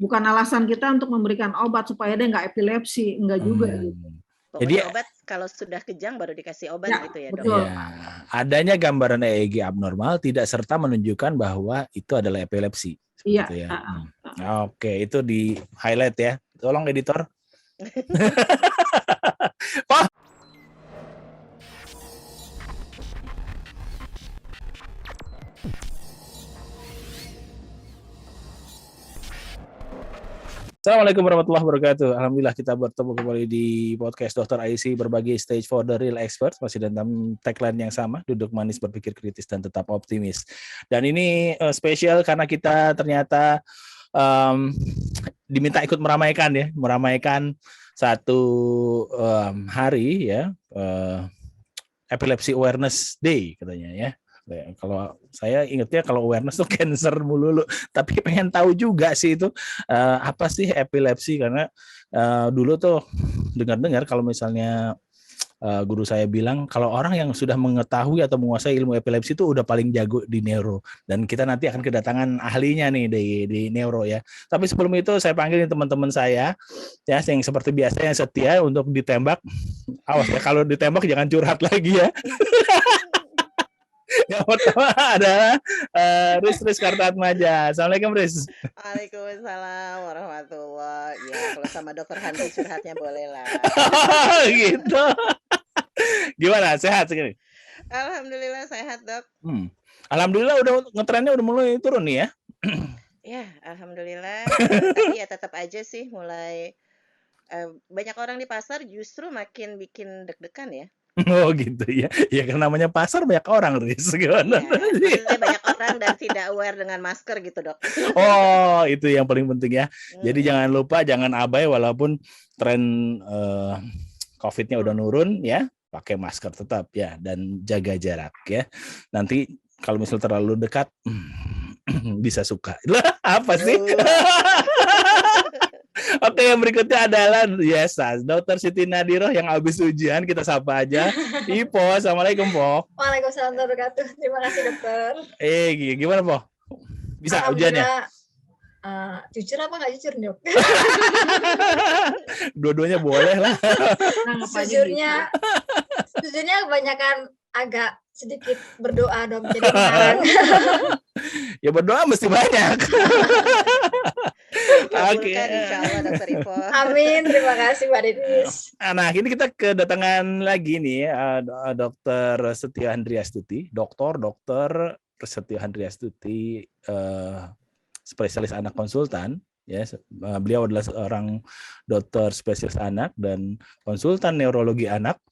bukan alasan kita untuk memberikan obat supaya dia nggak epilepsi, enggak juga gitu. Pokoknya obat kalau sudah kejang baru dikasih obat gitu ya, Dok. Ya, adanya gambaran EEG abnormal tidak serta menunjukkan bahwa itu adalah epilepsi. Iya. Gitu ya. Oke, itu di highlight ya. Tolong editor. Pak. Assalamualaikum warahmatullahi wabarakatuh. Alhamdulillah kita bertemu kembali di podcast Dr. IC berbagi stage for the real experts, masih dalam tagline yang sama, duduk manis, berpikir kritis dan tetap optimis. Dan ini spesial karena kita ternyata diminta ikut meramaikan satu hari ya, Epilepsy Awareness Day katanya ya. Kalau saya ingatnya kalau awareness tuh cancer melulu, tapi pengen tahu juga sih itu apa sih epilepsi, karena dulu tuh dengar-dengar kalau misalnya guru saya bilang kalau orang yang sudah mengetahui atau menguasai ilmu epilepsi itu udah paling jago di neuro, dan kita nanti akan kedatangan ahlinya nih di neuro ya. Tapi sebelum itu saya panggil teman-teman saya ya, yang seperti biasa yang setia untuk ditembak. Awas ya kalau ditembak jangan curhat lagi ya. Yang pertama adalah Riz Kartatmaja. Assalamualaikum Riz. Waalaikumsalam warahmatullahi. Ya kalau sama Dokter Hanti curhatnya boleh lah. Gitu. Gimana? Sehat segini? Alhamdulillah sehat, Dok. Alhamdulillah udah ngetrennya udah mulai turun nih ya. Ya, alhamdulillah. Tapi ya tetap aja sih mulai banyak orang di pasar justru makin bikin deg-degan ya. Oh gitu ya. Ya karena namanya pasar banyak orang, Riz. Gimana? Ya, banyak orang dan tidak aware dengan masker gitu, Dok. Oh, itu yang paling penting ya. Jadi jangan lupa, jangan abai walaupun tren COVID-nya udah nurun ya, pakai masker tetap ya dan jaga jarak ya. Nanti kalau misal terlalu dekat bisa suka. Lah, apa sih? Oke, yang berikutnya adalah Dr. Siti Nadiroh yang habis ujian, kita sapa aja. Ipo, assalamualaikum Po. Waalaikumsalam warahmatullahi wabarakatuh. Terima kasih dokter. Gimana Po? Bisa ujiannya? Jujur apa nggak jujur Dok? Dua-duanya boleh lah. Sejujurnya kebanyakan agak sedikit berdoa dong jadi kemarin. Ya berdoa mesti banyak. Oke, insyaallah Dokter Ipo. Amin, terima kasih Mbak Denis. Nah, ini kita kedatangan lagi nih Dokter Setio Handriastuti, Dokter Setio Handriastuti, spesialis anak konsultan. Ya, beliau adalah seorang dokter spesialis anak dan konsultan neurologi anak,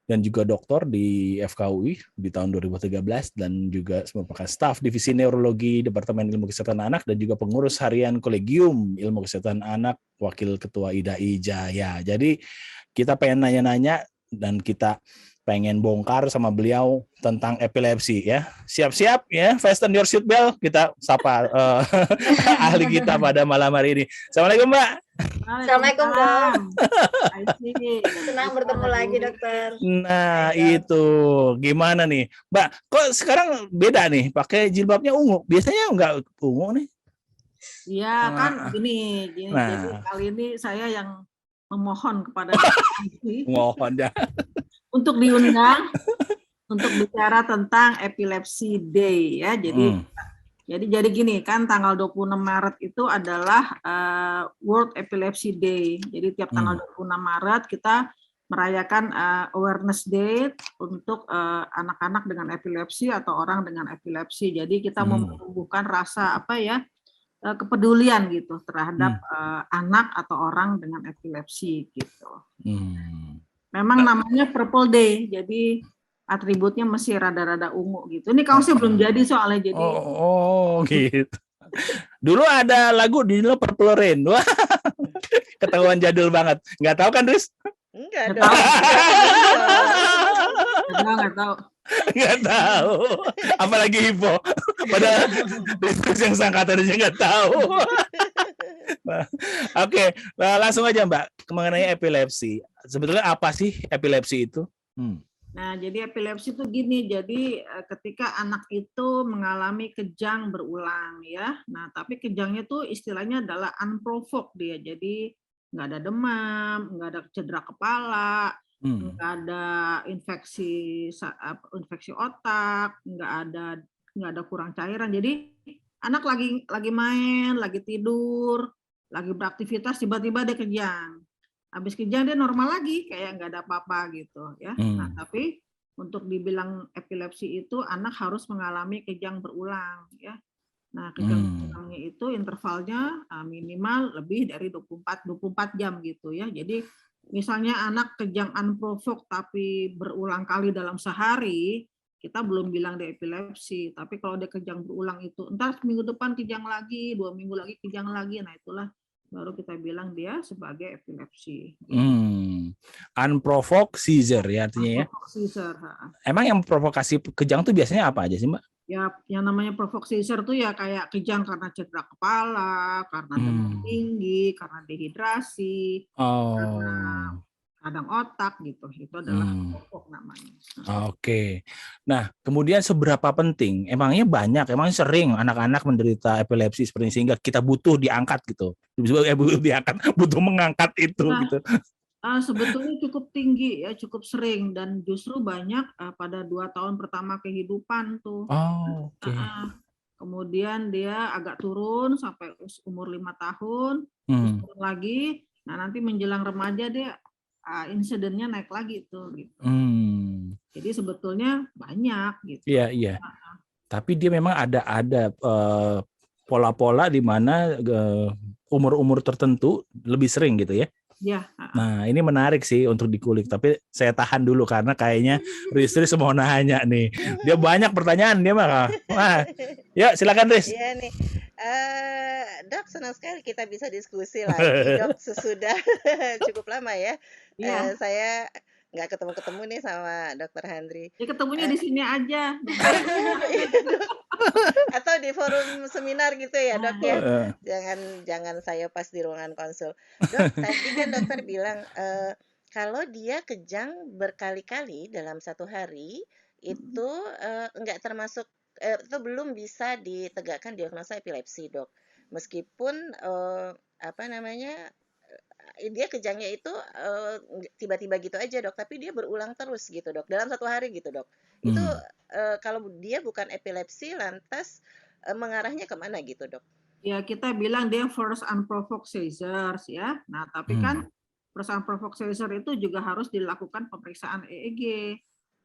dan juga doktor di FKUI di tahun 2013, dan juga merupakan staf divisi neurologi Departemen Ilmu Kesehatan Anak dan juga pengurus harian Kolegium Ilmu Kesehatan Anak, wakil ketua IDAI Jaya. Jadi kita pengen nanya-nanya dan kita pengen bongkar sama beliau tentang epilepsi ya. Siap-siap ya, fasten your seat belt, kita sapa ahli kita pada malam hari ini. Assalamualaikum Mbak. Assalamualaikum Dok. Senang bertemu lagi dokter. Nah itu gimana nih Mbak, kok sekarang beda nih pakai jilbabnya ungu, biasanya enggak ungu nih? Iya kan gini. Jadi kali ini saya yang memohon kepada mohon ya untuk diundang untuk bicara tentang Epilepsy Day ya. Jadi gini kan, tanggal 26 Maret itu adalah World Epilepsy Day. Jadi tiap tanggal 26 Maret kita merayakan Awareness Day untuk anak-anak dengan epilepsi atau orang dengan epilepsi. Jadi kita menumbuhkan rasa kepedulian gitu terhadap anak atau orang dengan epilepsi gitu. Memang namanya Purple Day, jadi atributnya mesti rada-rada ungu gitu. Ini kaosnya belum jadi soalnya jadi. Oh gitu. Dulu ada lagu di Purple Rain. Wah, ketahuan jadul banget. Nggak tahu kan, Riz? Enggak dong. Nggak tahu. Apalagi Ipo. Padahal Riz yang sangkatan aja nggak tahu. Oke, langsung aja Mbak mengenai epilepsi. Sebetulnya apa sih epilepsi itu? Nah, jadi epilepsi itu gini, jadi ketika anak itu mengalami kejang berulang ya. Nah, tapi kejangnya itu istilahnya adalah unprovoked dia. Jadi nggak ada demam, nggak ada cedera kepala, nggak ada infeksi otak, nggak ada kurang cairan. Jadi anak lagi main, lagi tidur, lagi beraktivitas, tiba-tiba dia kejang. Habis kejang dia normal lagi, kayak nggak ada apa-apa gitu ya. Nah, tapi untuk dibilang epilepsi itu anak harus mengalami kejang berulang ya. Nah, kejang berulangnya itu intervalnya minimal lebih dari 24 jam gitu ya. Jadi misalnya anak kejang unprovoked tapi berulang kali dalam sehari, kita belum bilang dia epilepsi. Tapi kalau dia kejang berulang itu, entar minggu depan kejang lagi, 2 minggu lagi kejang lagi, nah itulah baru kita bilang dia sebagai epilepsi. Unprovoked seizure ya artinya ya. Seizure. Emang yang provokasi kejang tuh biasanya apa aja sih, Mbak? Ya, yang namanya provoked seizure tuh ya kayak kejang karena cedera kepala, karena demam tinggi, karena dehidrasi, karena radang otak gitu. Itu adalah provoked namanya. Oke. Nah, kemudian seberapa penting? Emangnya sering anak-anak menderita epilepsi seperti ini sehingga kita butuh diangkat gitu. Butuh mengangkat itu gitu. Sebetulnya cukup tinggi ya, cukup sering dan justru banyak pada 2 tahun pertama kehidupan tuh. Kemudian dia agak turun sampai umur 5 tahun, terus turun lagi. Nah, nanti menjelang remaja dia insidennya naik lagi tuh gitu. Jadi sebetulnya banyak gitu. Iya. Tapi dia memang ada pola-pola di mana umur-umur tertentu lebih sering gitu ya. Ya. Nah, ini menarik sih untuk dikulik, tapi saya tahan dulu karena kayaknya Riz mau nanya nih. Dia banyak pertanyaan dia mah. Ya, silakan Riz. Iya nih. Dok, senang sekali kita bisa diskusi lagi, Dok, sesudah cukup lama ya. Saya nggak ketemu nih sama Dokter Handri. Ya ketemunya di sini aja. Atau di forum seminar gitu ya, Dok ya. Jangan saya pas di ruangan konsul. Dok, tadi kan dokter bilang kalau dia kejang berkali-kali dalam satu hari itu nggak termasuk itu belum bisa ditegakkan diagnosa epilepsi, Dok. Meskipun dia kejangnya itu tiba-tiba gitu aja, Dok, tapi dia berulang terus gitu, Dok, dalam satu hari gitu, Dok. Itu kalau dia bukan epilepsi lantas mengarahnya kemana gitu, Dok? Ya, kita bilang dia first unprovoked seizures ya. Nah, tapi kan first unprovoked seizure itu juga harus dilakukan pemeriksaan EEG.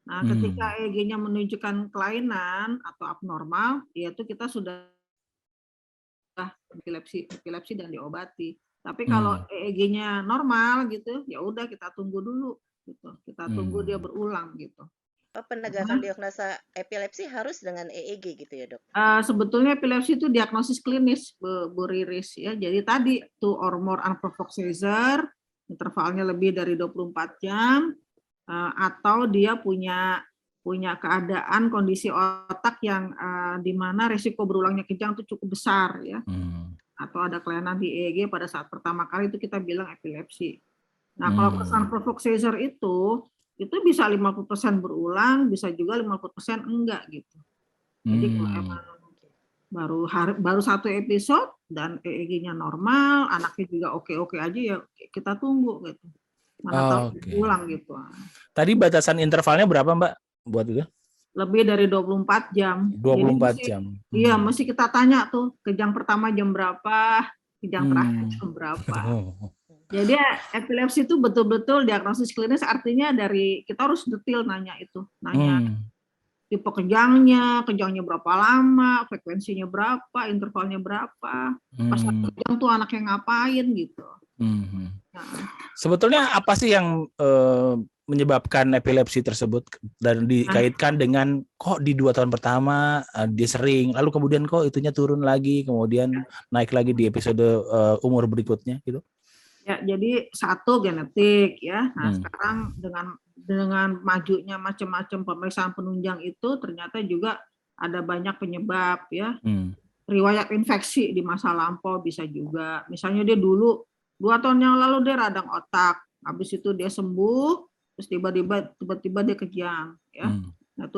Nah, ketika EEG-nya menunjukkan kelainan atau abnormal, yaitu kita sudah epilepsi dan diobati. Tapi kalau EEG-nya normal gitu, ya udah kita tunggu dulu gitu. Kita tunggu dia berulang gitu. Penegakan diagnosa epilepsi harus dengan EEG gitu ya, Dok? Sebetulnya epilepsi itu diagnosis klinis, Bu Riris ya. Jadi tadi 2 or more unprovoked seizure, intervalnya lebih dari 24 jam, atau dia punya keadaan kondisi otak yang di mana risiko berulangnya kejang itu cukup besar ya. Atau ada kelainan di EEG pada saat pertama kali itu kita bilang epilepsi. Nah, kalau unprovoked seizure itu bisa 50% berulang, bisa juga 50% enggak gitu. Jadi kalau emang baru satu episode dan EEG-nya normal, anaknya juga oke-oke aja ya kita tunggu gitu. Mana tahu berulang gitu. Tadi batasan intervalnya berapa, Mbak? Buat itu? Lebih dari 24 jam. 24 jam. Iya, mesti kita tanya tuh, kejang pertama jam berapa, kejang terakhir jam berapa. Jadi epilepsi itu betul-betul diagnosis klinis, artinya dari kita harus detail nanya tipe kejangnya berapa lama, frekuensinya berapa, intervalnya berapa, pas kejang tuh anaknya ngapain gitu. Sebetulnya apa sih yang menyebabkan epilepsi tersebut dan dikaitkan dengan kok di 2 tahun pertama dia sering, lalu kemudian kok itunya turun lagi, kemudian naik lagi di episode umur berikutnya gitu? Ya, jadi satu genetik ya. Nah, sekarang dengan majunya macam-macam pemeriksaan penunjang itu ternyata juga ada banyak penyebab ya. Riwayat infeksi di masa lampau bisa juga. Misalnya dia dulu 2 tahun yang lalu dia radang otak, habis itu dia sembuh, terus tiba-tiba dia kejang, ya. Nah,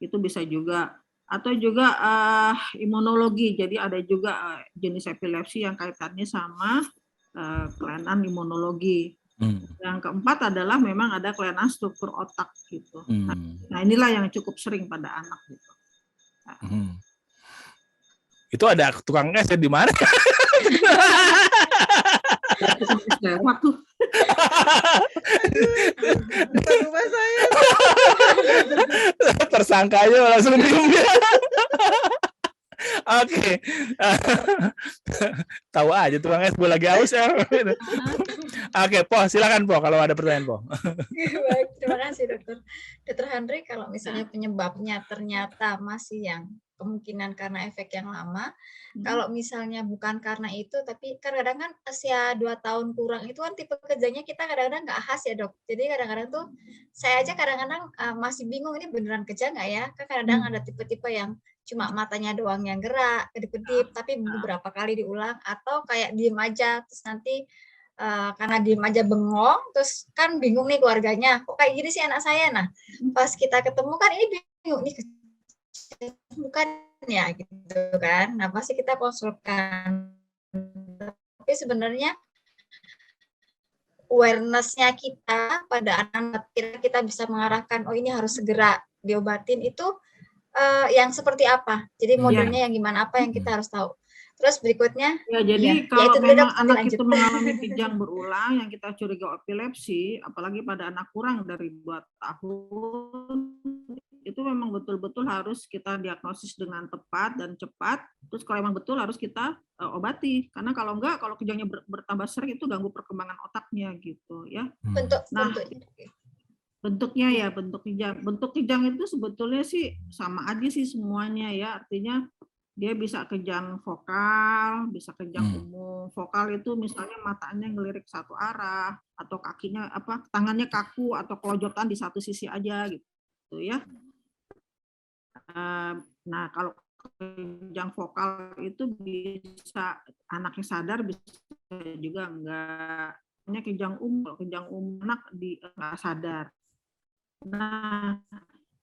itu bisa juga. Atau juga imunologi, jadi ada juga jenis epilepsi yang kaitannya sama kelainan imunologi. Yang keempat adalah memang ada kelainan struktur otak gitu. Nah, inilah yang cukup sering pada anak gitu. Itu ada tukang es di mana? Waktu depan rumah saya. Tersangkanya langsung diem. Oke. Tahu aja tukang es, gue lagi haus ya. Oke, Po, silakan Po kalau ada pertanyaan, Po. Baik, terima kasih Dokter Handri. Kalau misalnya penyebabnya ternyata masih yang kemungkinan karena efek yang lama, kalau misalnya bukan karena itu, tapi kadang-kadang kan usia 2 tahun kurang itu kan tipe kejangnya kita kadang-kadang nggak khas ya dok. Jadi kadang-kadang tuh saya aja kadang-kadang masih bingung ini beneran kejang nggak ya? Kan kadang ada tipe-tipe yang cuma matanya doang yang gerak, kedip-kedip, tapi beberapa kali diulang, atau kayak diem aja, terus nanti karena diem aja bengong, terus kan bingung nih keluarganya, kok kayak gini sih anak saya. Nah, pas kita ketemu kan ini bingung nih, bukan ya gitu kan. Nah, pasti kita konsulkan. Tapi sebenarnya awareness-nya kita pada anak kita bisa mengarahkan, oh ini harus segera diobatin itu yang seperti apa. Jadi modelnya yang gimana, apa yang kita harus tahu. Terus berikutnya, ya jadi kalau memang anak itu mengalami kejang berulang yang kita curiga epilepsi, apalagi pada anak kurang dari 2 tahun, itu memang betul-betul harus kita diagnosis dengan tepat dan cepat. Terus kalau memang betul harus kita obati, karena kalau enggak, kalau kejangnya bertambah sering itu ganggu perkembangan otaknya gitu ya. Bentuknya bentuk kejang itu sebetulnya sih sama aja sih semuanya ya, artinya dia bisa kejang vokal, bisa kejang umum. Vokal itu misalnya matanya ngelirik satu arah, atau kakinya tangannya kaku atau kelojotan di satu sisi aja gitu ya. Nah, kalau kejang vokal itu bisa anaknya sadar, bisa juga enggak. Hanya kejang umum anak nggak sadar. Nah,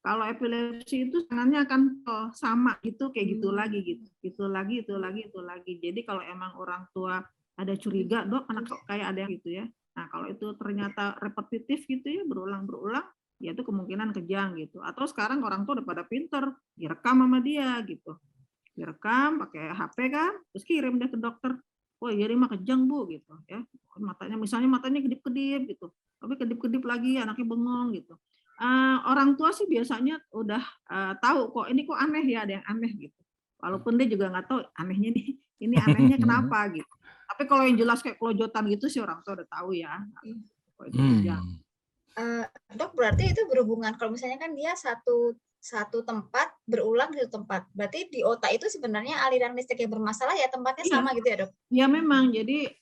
kalau epilepsi itu tangannya akan sama gitu, kayak gitu lagi gitu. Itu lagi. Jadi kalau emang orang tua ada curiga, dok anak kok kayak ada yang gitu ya. Nah, kalau itu ternyata repetitif gitu ya, berulang-berulang, ya itu kemungkinan kejang gitu. Atau sekarang orang tua udah pada pinter, direkam sama dia gitu. Direkam pakai HP kan, terus kirim dia ke dokter. Oh iya ini mah kejang Bu gitu ya. Misalnya matanya kedip-kedip gitu. Tapi kedip-kedip lagi anaknya bengong gitu. Orang tua sih biasanya udah tahu kok ini kok aneh ya, ada yang aneh gitu. Walaupun dia juga nggak tahu anehnya nih, ini anehnya kenapa gitu. Tapi kalau yang jelas kayak kelojotan gitu sih orang tua udah tahu ya. Dok, berarti itu berhubungan kalau misalnya kan dia satu tempat berulang di satu tempat. Berarti di otak itu sebenarnya aliran listrik yang bermasalah ya tempatnya sama gitu ya dok? Ya memang, jadi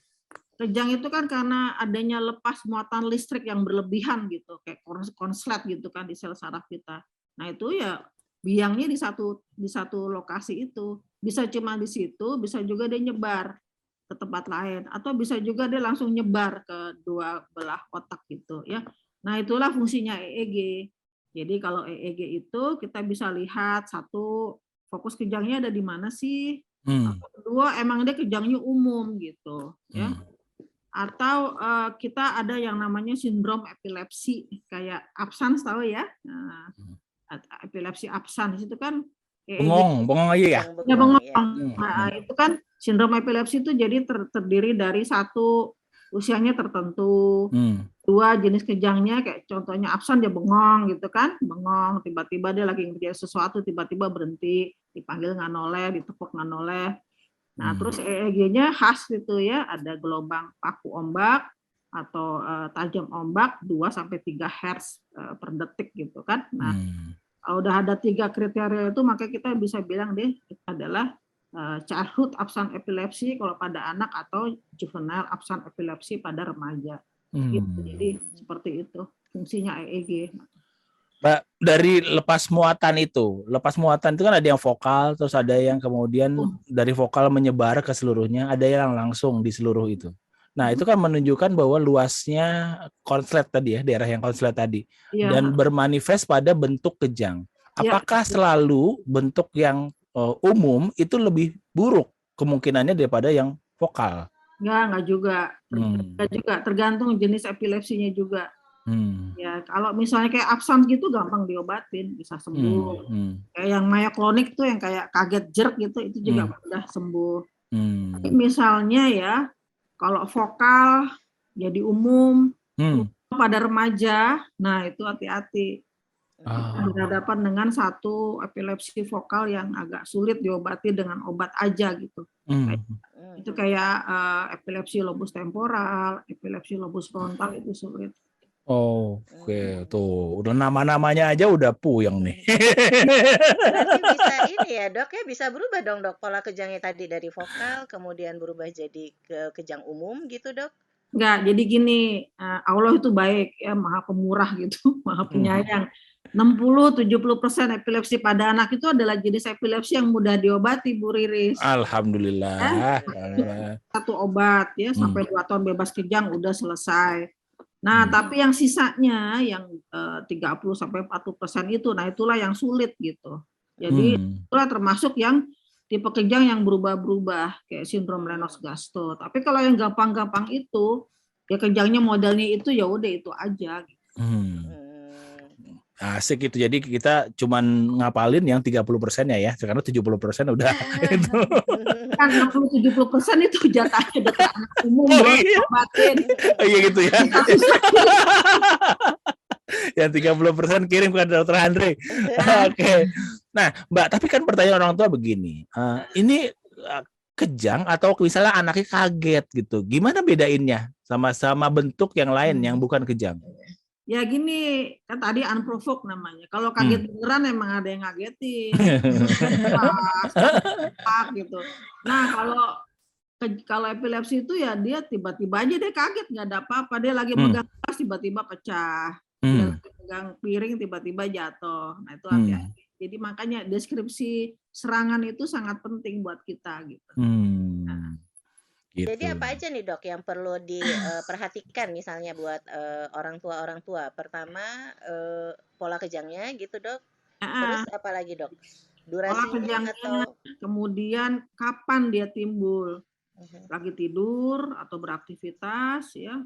kejang itu kan karena adanya lepas muatan listrik yang berlebihan gitu, kayak konslet gitu kan di sel saraf kita. Nah itu ya biangnya di satu lokasi itu. Bisa cuma di situ, bisa juga dia nyebar ke tempat lain, atau bisa juga dia langsung nyebar ke dua belah otak gitu ya. Nah itulah fungsinya EEG. Jadi kalau EEG itu kita bisa lihat satu, fokus kejangnya ada di mana sih. Kedua emang dia kejangnya umum gitu ya. Atau kita ada yang namanya sindrom epilepsi kayak absans, tahu ya? Nah, epilepsi absans itu kan bengong aja ya? Ya bengong. Nah, itu kan sindrom epilepsi itu jadi terdiri dari satu usianya tertentu, dua jenis kejangnya kayak contohnya absen dia bengong gitu kan, bengong tiba-tiba dia lagi ngerjain sesuatu tiba-tiba berhenti, dipanggil nggak noleh, ditepuk nggak noleh. Nah, terus EEG-nya khas gitu ya, ada gelombang paku ombak atau tajam ombak 2-3 Hz per detik gitu kan. Nah, kalau udah ada 3 kriteria itu maka kita bisa bilang deh adalah childhood absent epilepsy kalau pada anak atau juvenile absent epilepsy pada remaja. Gitu. Jadi seperti itu fungsinya EEG. Mbak, dari lepas muatan itu kan ada yang vokal, terus ada yang kemudian dari vokal menyebar ke seluruhnya, ada yang langsung di seluruh itu. Nah, itu kan menunjukkan bahwa luasnya konslet tadi ya, daerah yang konslet tadi. Iya. Dan bermanifest pada bentuk kejang. Ya. Apakah selalu bentuk yang umum itu lebih buruk kemungkinannya daripada yang vokal? Enggak juga. Enggak juga, tergantung jenis epilepsinya juga. Ya, kalau misalnya kayak absans gitu gampang diobatin, bisa sembuh. Kayak yang myoclonic tuh yang kayak kaget jerk gitu, itu juga mudah sembuh. Tapi misalnya ya, kalau vokal jadi umum pada remaja, nah itu hati-hati. Berhadapan dengan satu epilepsi vokal yang agak sulit diobati dengan obat aja gitu. Itu kayak epilepsi lobus temporal, epilepsi lobus frontal itu sulit. Oke, tuh udah nama-namanya aja udah puyeng nih. Berarti bisa ini ya dok ya, bisa berubah dong dok pola kejangnya tadi dari vokal kemudian berubah jadi ke kejang umum gitu dok? Enggak, jadi gini, Allah itu baik ya, maha pemurah gitu, maha penyayang. 60-70% epilepsi pada anak itu adalah jenis epilepsi yang mudah diobati, Bu Riris. Alhamdulillah. Satu obat ya, sampai 2 tahun bebas kejang udah selesai. Nah, tapi yang sisanya yang 30-40% itu, nah itulah yang sulit gitu. Jadi itulah termasuk yang tipe kejang yang berubah-berubah kayak sindrom Lennox-Gastaut. Tapi kalau yang gampang-gampang itu ya kejangnya modelnya itu ya udah itu aja. Gitu. Asik itu. Jadi kita cuman ngapalin yang 30%-nya ya. Sekarang 70% udah itu. Kan 60-70% itu jatahnya dokter anak umum obatin. Iya gitu ya. Yang 30% kirim ke dokter Andre. Oke. Nah, Mbak, tapi kan pertanyaan orang tua begini. Ini kejang atau misalnya anaknya kaget gitu. Gimana bedainnya sama bentuk yang lain yang bukan kejang? Ya gini, kan tadi unprovoked namanya. Kalau kaget beneran emang ada yang ngagetin. Gitu. Nah, kalau epilepsi itu ya dia tiba-tiba aja dia kaget, nggak ada apa-apa. Dia lagi megang gelas tiba-tiba pecah. Dia lagi megang piring tiba-tiba jatuh. Nah, itu hati-hati. Jadi makanya deskripsi serangan itu sangat penting buat kita gitu. Gitu. Jadi apa aja nih dok yang perlu diperhatikan misalnya buat orang tua? Pertama pola kejangnya gitu dok. Terus apa lagi dok? Durasinya atau kemudian kapan dia timbul? Lagi tidur atau beraktivitas ya.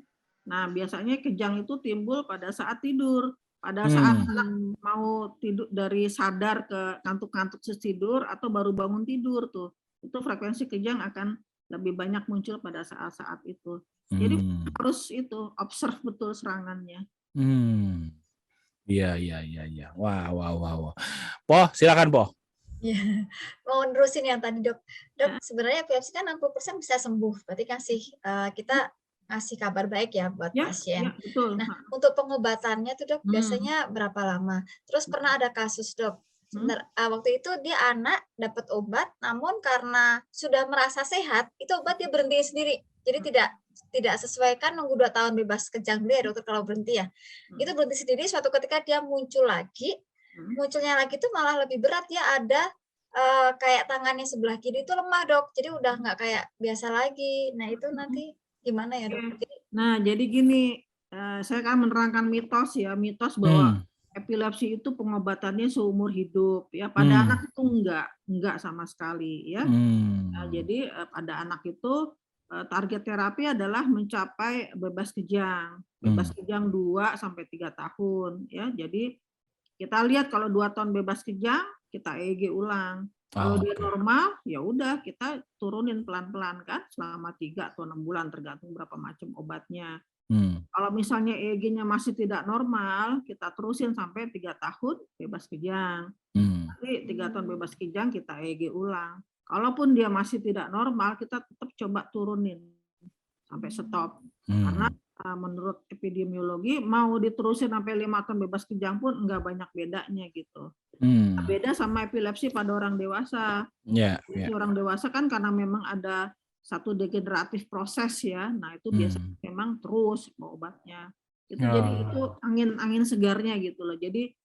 Nah biasanya kejang itu timbul pada saat tidur. Pada saat anak mau tidur dari sadar ke ngantuk-ngantuk tidur atau baru bangun tidur tuh. Itu frekuensi kejang akan lebih banyak muncul pada saat-saat itu. Jadi harus itu observe betul serangannya. Iya. Wah. Po, silakan Po. Ya, mau nerusin yang tadi dok. Dok, sebenarnya epilepsi kan 60% bisa sembuh. Berarti kita ngasih kabar baik ya buat pasien. Ya, betul. Nah, untuk pengobatannya tuh dok, biasanya berapa lama? Terus pernah ada kasus dok. Waktu itu dia anak dapat obat, namun karena sudah merasa sehat, itu obat dia berhenti sendiri. Jadi tidak sesuaikan nunggu 2 tahun bebas kejang dulu ya dokter kalau berhenti ya. Itu berhenti sendiri, suatu ketika dia muncul lagi, munculnya lagi itu malah lebih berat, dia ada kayak tangannya sebelah kiri itu lemah dok, jadi udah nggak kayak biasa lagi. Nah itu nanti gimana ya dok? Nah jadi gini, saya kan menerangkan mitos bahwa epilepsi itu pengobatannya seumur hidup ya, pada anak itu enggak sama sekali ya. Nah, jadi pada anak itu target terapi adalah mencapai bebas kejang 2 sampai 3 tahun ya. Jadi kita lihat kalau 2 tahun bebas kejang kita EEG ulang. Kalau dia normal ya udah kita turunin pelan-pelan kan selama 3 atau 6 bulan tergantung berapa macam obatnya. Kalau misalnya EEG-nya masih tidak normal, kita terusin sampai 3 tahun bebas kejang. Nanti 3 tahun bebas kejang kita EEG ulang. Kalaupun dia masih tidak normal, kita tetap coba turunin sampai stop. Karena menurut epidemiologi mau diterusin sampai 5 tahun bebas kejang pun enggak banyak bedanya gitu. Beda sama epilepsi pada orang dewasa. Orang dewasa kan karena memang ada satu degeneratif proses ya. Nah, itu biasanya memang terus obatnya. Jadi itu angin segarnya gitu loh. Jadi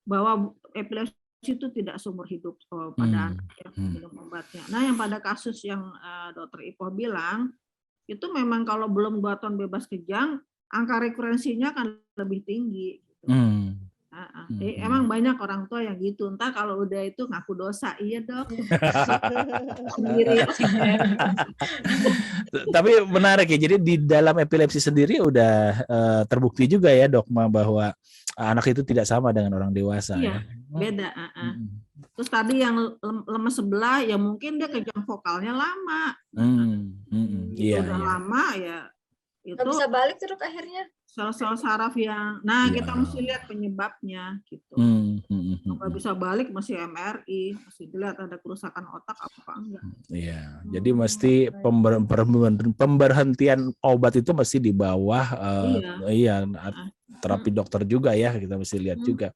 bahwa epilepsi itu tidak seumur hidup pada anak ya, minum obatnya. Nah, yang pada kasus yang Dokter Ipoh bilang itu memang kalau belum 2 tahun bebas kejang, angka rekurensinya akan lebih tinggi. Emang banyak orang tua yang gitu. Entar kalau udah itu ngaku dosa, iya dok. Sendiri. Tapi menarik ya. Jadi di dalam epilepsi sendiri udah terbukti juga ya Dogma bahwa anak itu tidak sama dengan orang dewasa. Iya, ya. beda. Terus tadi yang lemes sebelah, ya mungkin dia kejang vokalnya lama. Iya, udah lama ya. Itu nggak bisa balik tuh dok akhirnya. sel-sel saraf yang, kita mesti lihat penyebabnya gitu. Nggak bisa balik, masih MRI, masih dilihat ada kerusakan otak apa enggak. Iya, jadi mesti pemberhentian obat itu mesti di bawah terapi dokter juga ya, kita mesti lihat juga.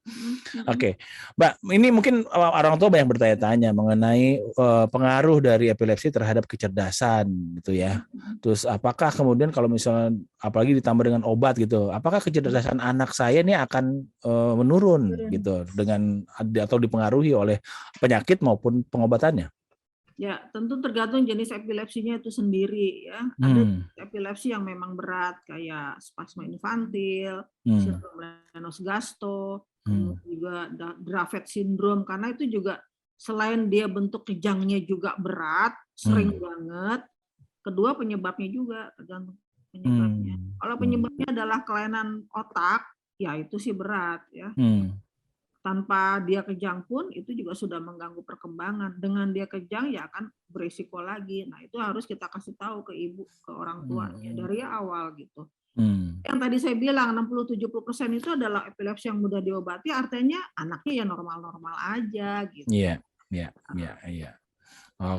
Oke, Mbak, ini mungkin orang tua banyak bertanya-tanya mengenai pengaruh dari epilepsi terhadap kecerdasan gitu ya. Terus apakah kemudian kalau misalnya apalagi ditambah dengan obat gitu, apakah kecerdasan anak saya ini akan menurun gitu dengan atau dipengaruhi oleh penyakit maupun pengobatannya? Ya, tentu tergantung jenis epilepsinya itu sendiri ya. Ada epilepsi yang memang berat kayak spasma infantil, sindrom Lennox-Gastaut, juga Dravet syndrome, karena itu juga selain dia bentuk kejangnya juga berat, sering banget. Kedua penyebabnya juga tergantung penyebabnya. Kalau penyebabnya adalah kelainan otak, ya itu sih berat ya. Tanpa dia kejang pun itu juga sudah mengganggu perkembangan. Dengan dia kejang ya akan berisiko lagi. Nah itu harus kita kasih tahu ke ibu, ke orang tuanya dari awal gitu. Yang tadi saya bilang 60-70% itu adalah epilepsi yang mudah diobati, artinya anaknya ya normal-normal aja gitu. Iya.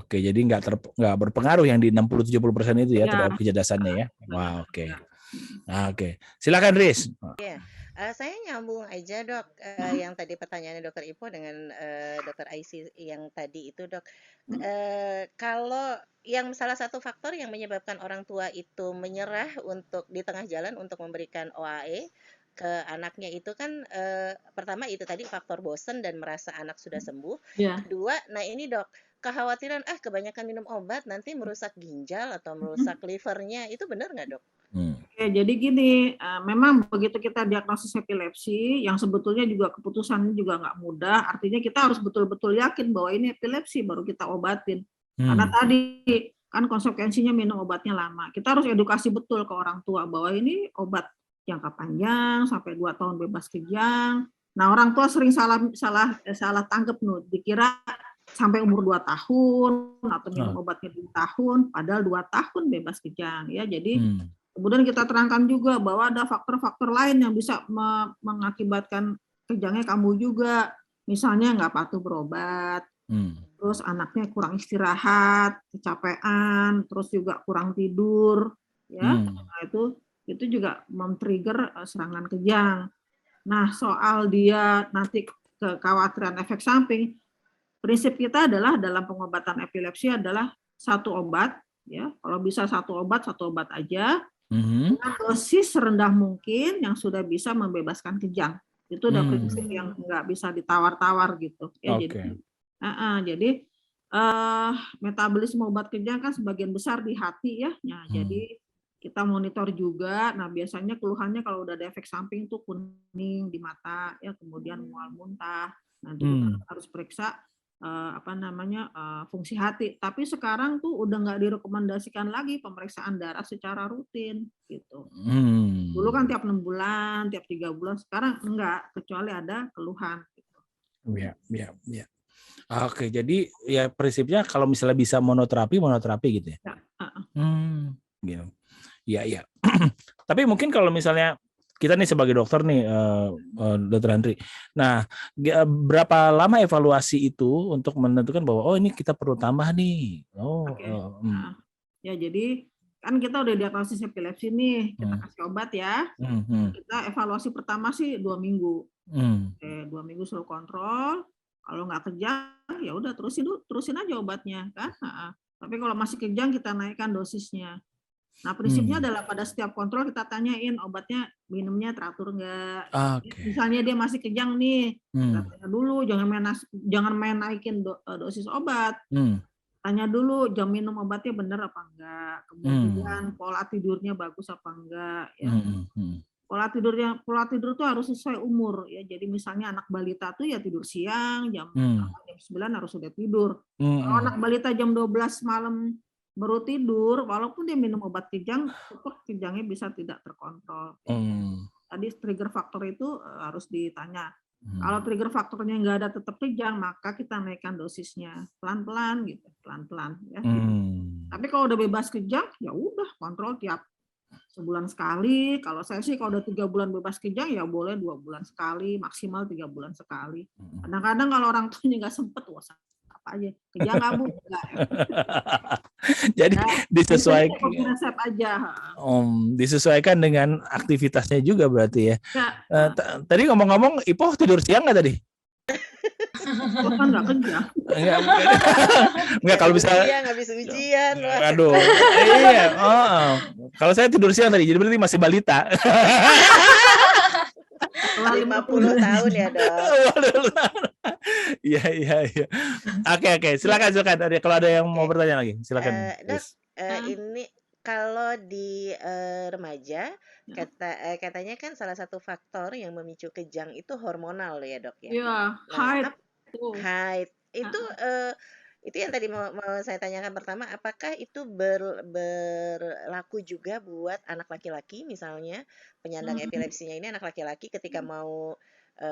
Oke, jadi nggak berpengaruh yang di 60-70% itu ya terhadap kecerdasannya ya. Wah, oke. Oke, silakan Riz. Saya nyambung aja dok, yang tadi pertanyaannya dokter Ipo dengan dokter Aisy yang tadi itu dok. Kalau yang salah satu faktor yang menyebabkan orang tua itu menyerah untuk di tengah jalan untuk memberikan OAE ke anaknya itu kan pertama itu tadi faktor bosen dan merasa anak sudah sembuh. Kedua, nah ini dok, kekhawatiran kebanyakan minum obat nanti merusak ginjal atau merusak livernya, itu benar nggak dok? Oke, jadi gini, memang begitu kita diagnosis epilepsi, yang sebetulnya juga keputusannya juga nggak mudah, artinya kita harus betul-betul yakin bahwa ini epilepsi, baru kita obatin. Karena tadi kan konsekuensinya minum obatnya lama. Kita harus edukasi betul ke orang tua bahwa ini obat jangka panjang, sampai 2 tahun bebas kejang. Nah orang tua sering salah tangkep nih, dikira sampai umur 2 tahun, atau minum obatnya 2 tahun, padahal 2 tahun bebas kejang. Ya, jadi kemudian kita terangkan juga bahwa ada faktor-faktor lain yang bisa mengakibatkan kejangnya kambuh juga. Misalnya nggak patuh berobat, terus anaknya kurang istirahat, kecapean, terus juga kurang tidur, ya. Nah, itu juga men-trigger serangan kejang. Nah, soal dia nanti kekhawatiran efek samping, prinsip kita adalah dalam pengobatan epilepsi adalah satu obat, ya. Kalau bisa satu obat aja. Dengan dosis serendah mungkin yang sudah bisa membebaskan kejang. Itu udah prinsip yang nggak bisa ditawar-tawar gitu. Ya, jadi metabolisme obat kejang kan sebagian besar di hati ya. Nah, jadi kita monitor juga. Nah, biasanya keluhannya kalau udah ada efek samping itu kuning di mata, ya kemudian mual muntah. Nanti kita harus periksa fungsi hati. Tapi sekarang tuh udah nggak direkomendasikan lagi pemeriksaan darah secara rutin gitu. Dulu kan tiap 6 bulan, tiap 3 bulan, sekarang enggak, kecuali ada keluhan gitu. Iya. Oke, jadi ya prinsipnya kalau misalnya bisa monoterapi gitu ya. Gitu. Iya. Tapi mungkin kalau misalnya kita nih sebagai dokter nih, Dokter Handri. Nah, berapa lama evaluasi itu untuk menentukan bahwa ini kita perlu tambah nih? Ya, jadi kan kita udah diagnosis epilepsi nih, kita kasih obat ya. Kita evaluasi pertama sih 2 minggu. 2 minggu suruh kontrol. Kalau nggak kejang, ya udah terusin aja obatnya kan. Tapi kalau masih kejang kita naikkan dosisnya. Nah, prinsipnya adalah pada setiap kontrol kita tanyain obatnya minumnya teratur nggak. Misalnya dia masih kejang nih, kita tanya dulu, jangan main naikin dosis obat. tanya dulu jam minum obatnya benar apa enggak, kemudian pola tidurnya bagus apa enggak ya. Pola tidur tuh harus sesuai umur ya. Jadi misalnya anak balita tuh ya tidur siang, jam 9 harus sudah tidur. Kalau anak balita jam 12 malam baru tidur, walaupun dia minum obat kejang, tetap kejangnya bisa tidak terkontrol. Tadi trigger faktor itu harus ditanya. Kalau trigger faktornya nggak ada tetap kejang, maka kita naikkan dosisnya pelan-pelan gitu, pelan-pelan ya. Tapi kalau udah bebas kejang, ya udah kontrol tiap sebulan sekali. Kalau saya sih kalau udah 3 bulan bebas kejang ya boleh 2 bulan sekali, maksimal 3 bulan sekali. Kadang-kadang kalau orang tuanya nggak sempet, wah apa aja kejang nggak Bu? Enggak. Jadi disesuaikan. Resep aja. Disesuaikan dengan aktivitasnya juga berarti ya. Tadi ngomong-ngomong, Ipoh tidur siang nggak tadi? Kan nggak kejang. Enggak kalau bisa. Habis ujian. Aduh. Iya. Kalau saya tidur siang tadi, jadi berarti masih balita. 50 tahun ya, Dok. Iya. Oke. Silakan. Kalau ada yang mau bertanya lagi, silakan. Dok, ini kalau di remaja, katanya kan salah satu faktor yang memicu kejang itu hormonal ya, Dok ya. Iya, haid. Itu yang tadi mau saya tanyakan pertama, apakah itu berlaku juga buat anak laki-laki, misalnya penyandang epilepsinya ini anak laki-laki ketika mau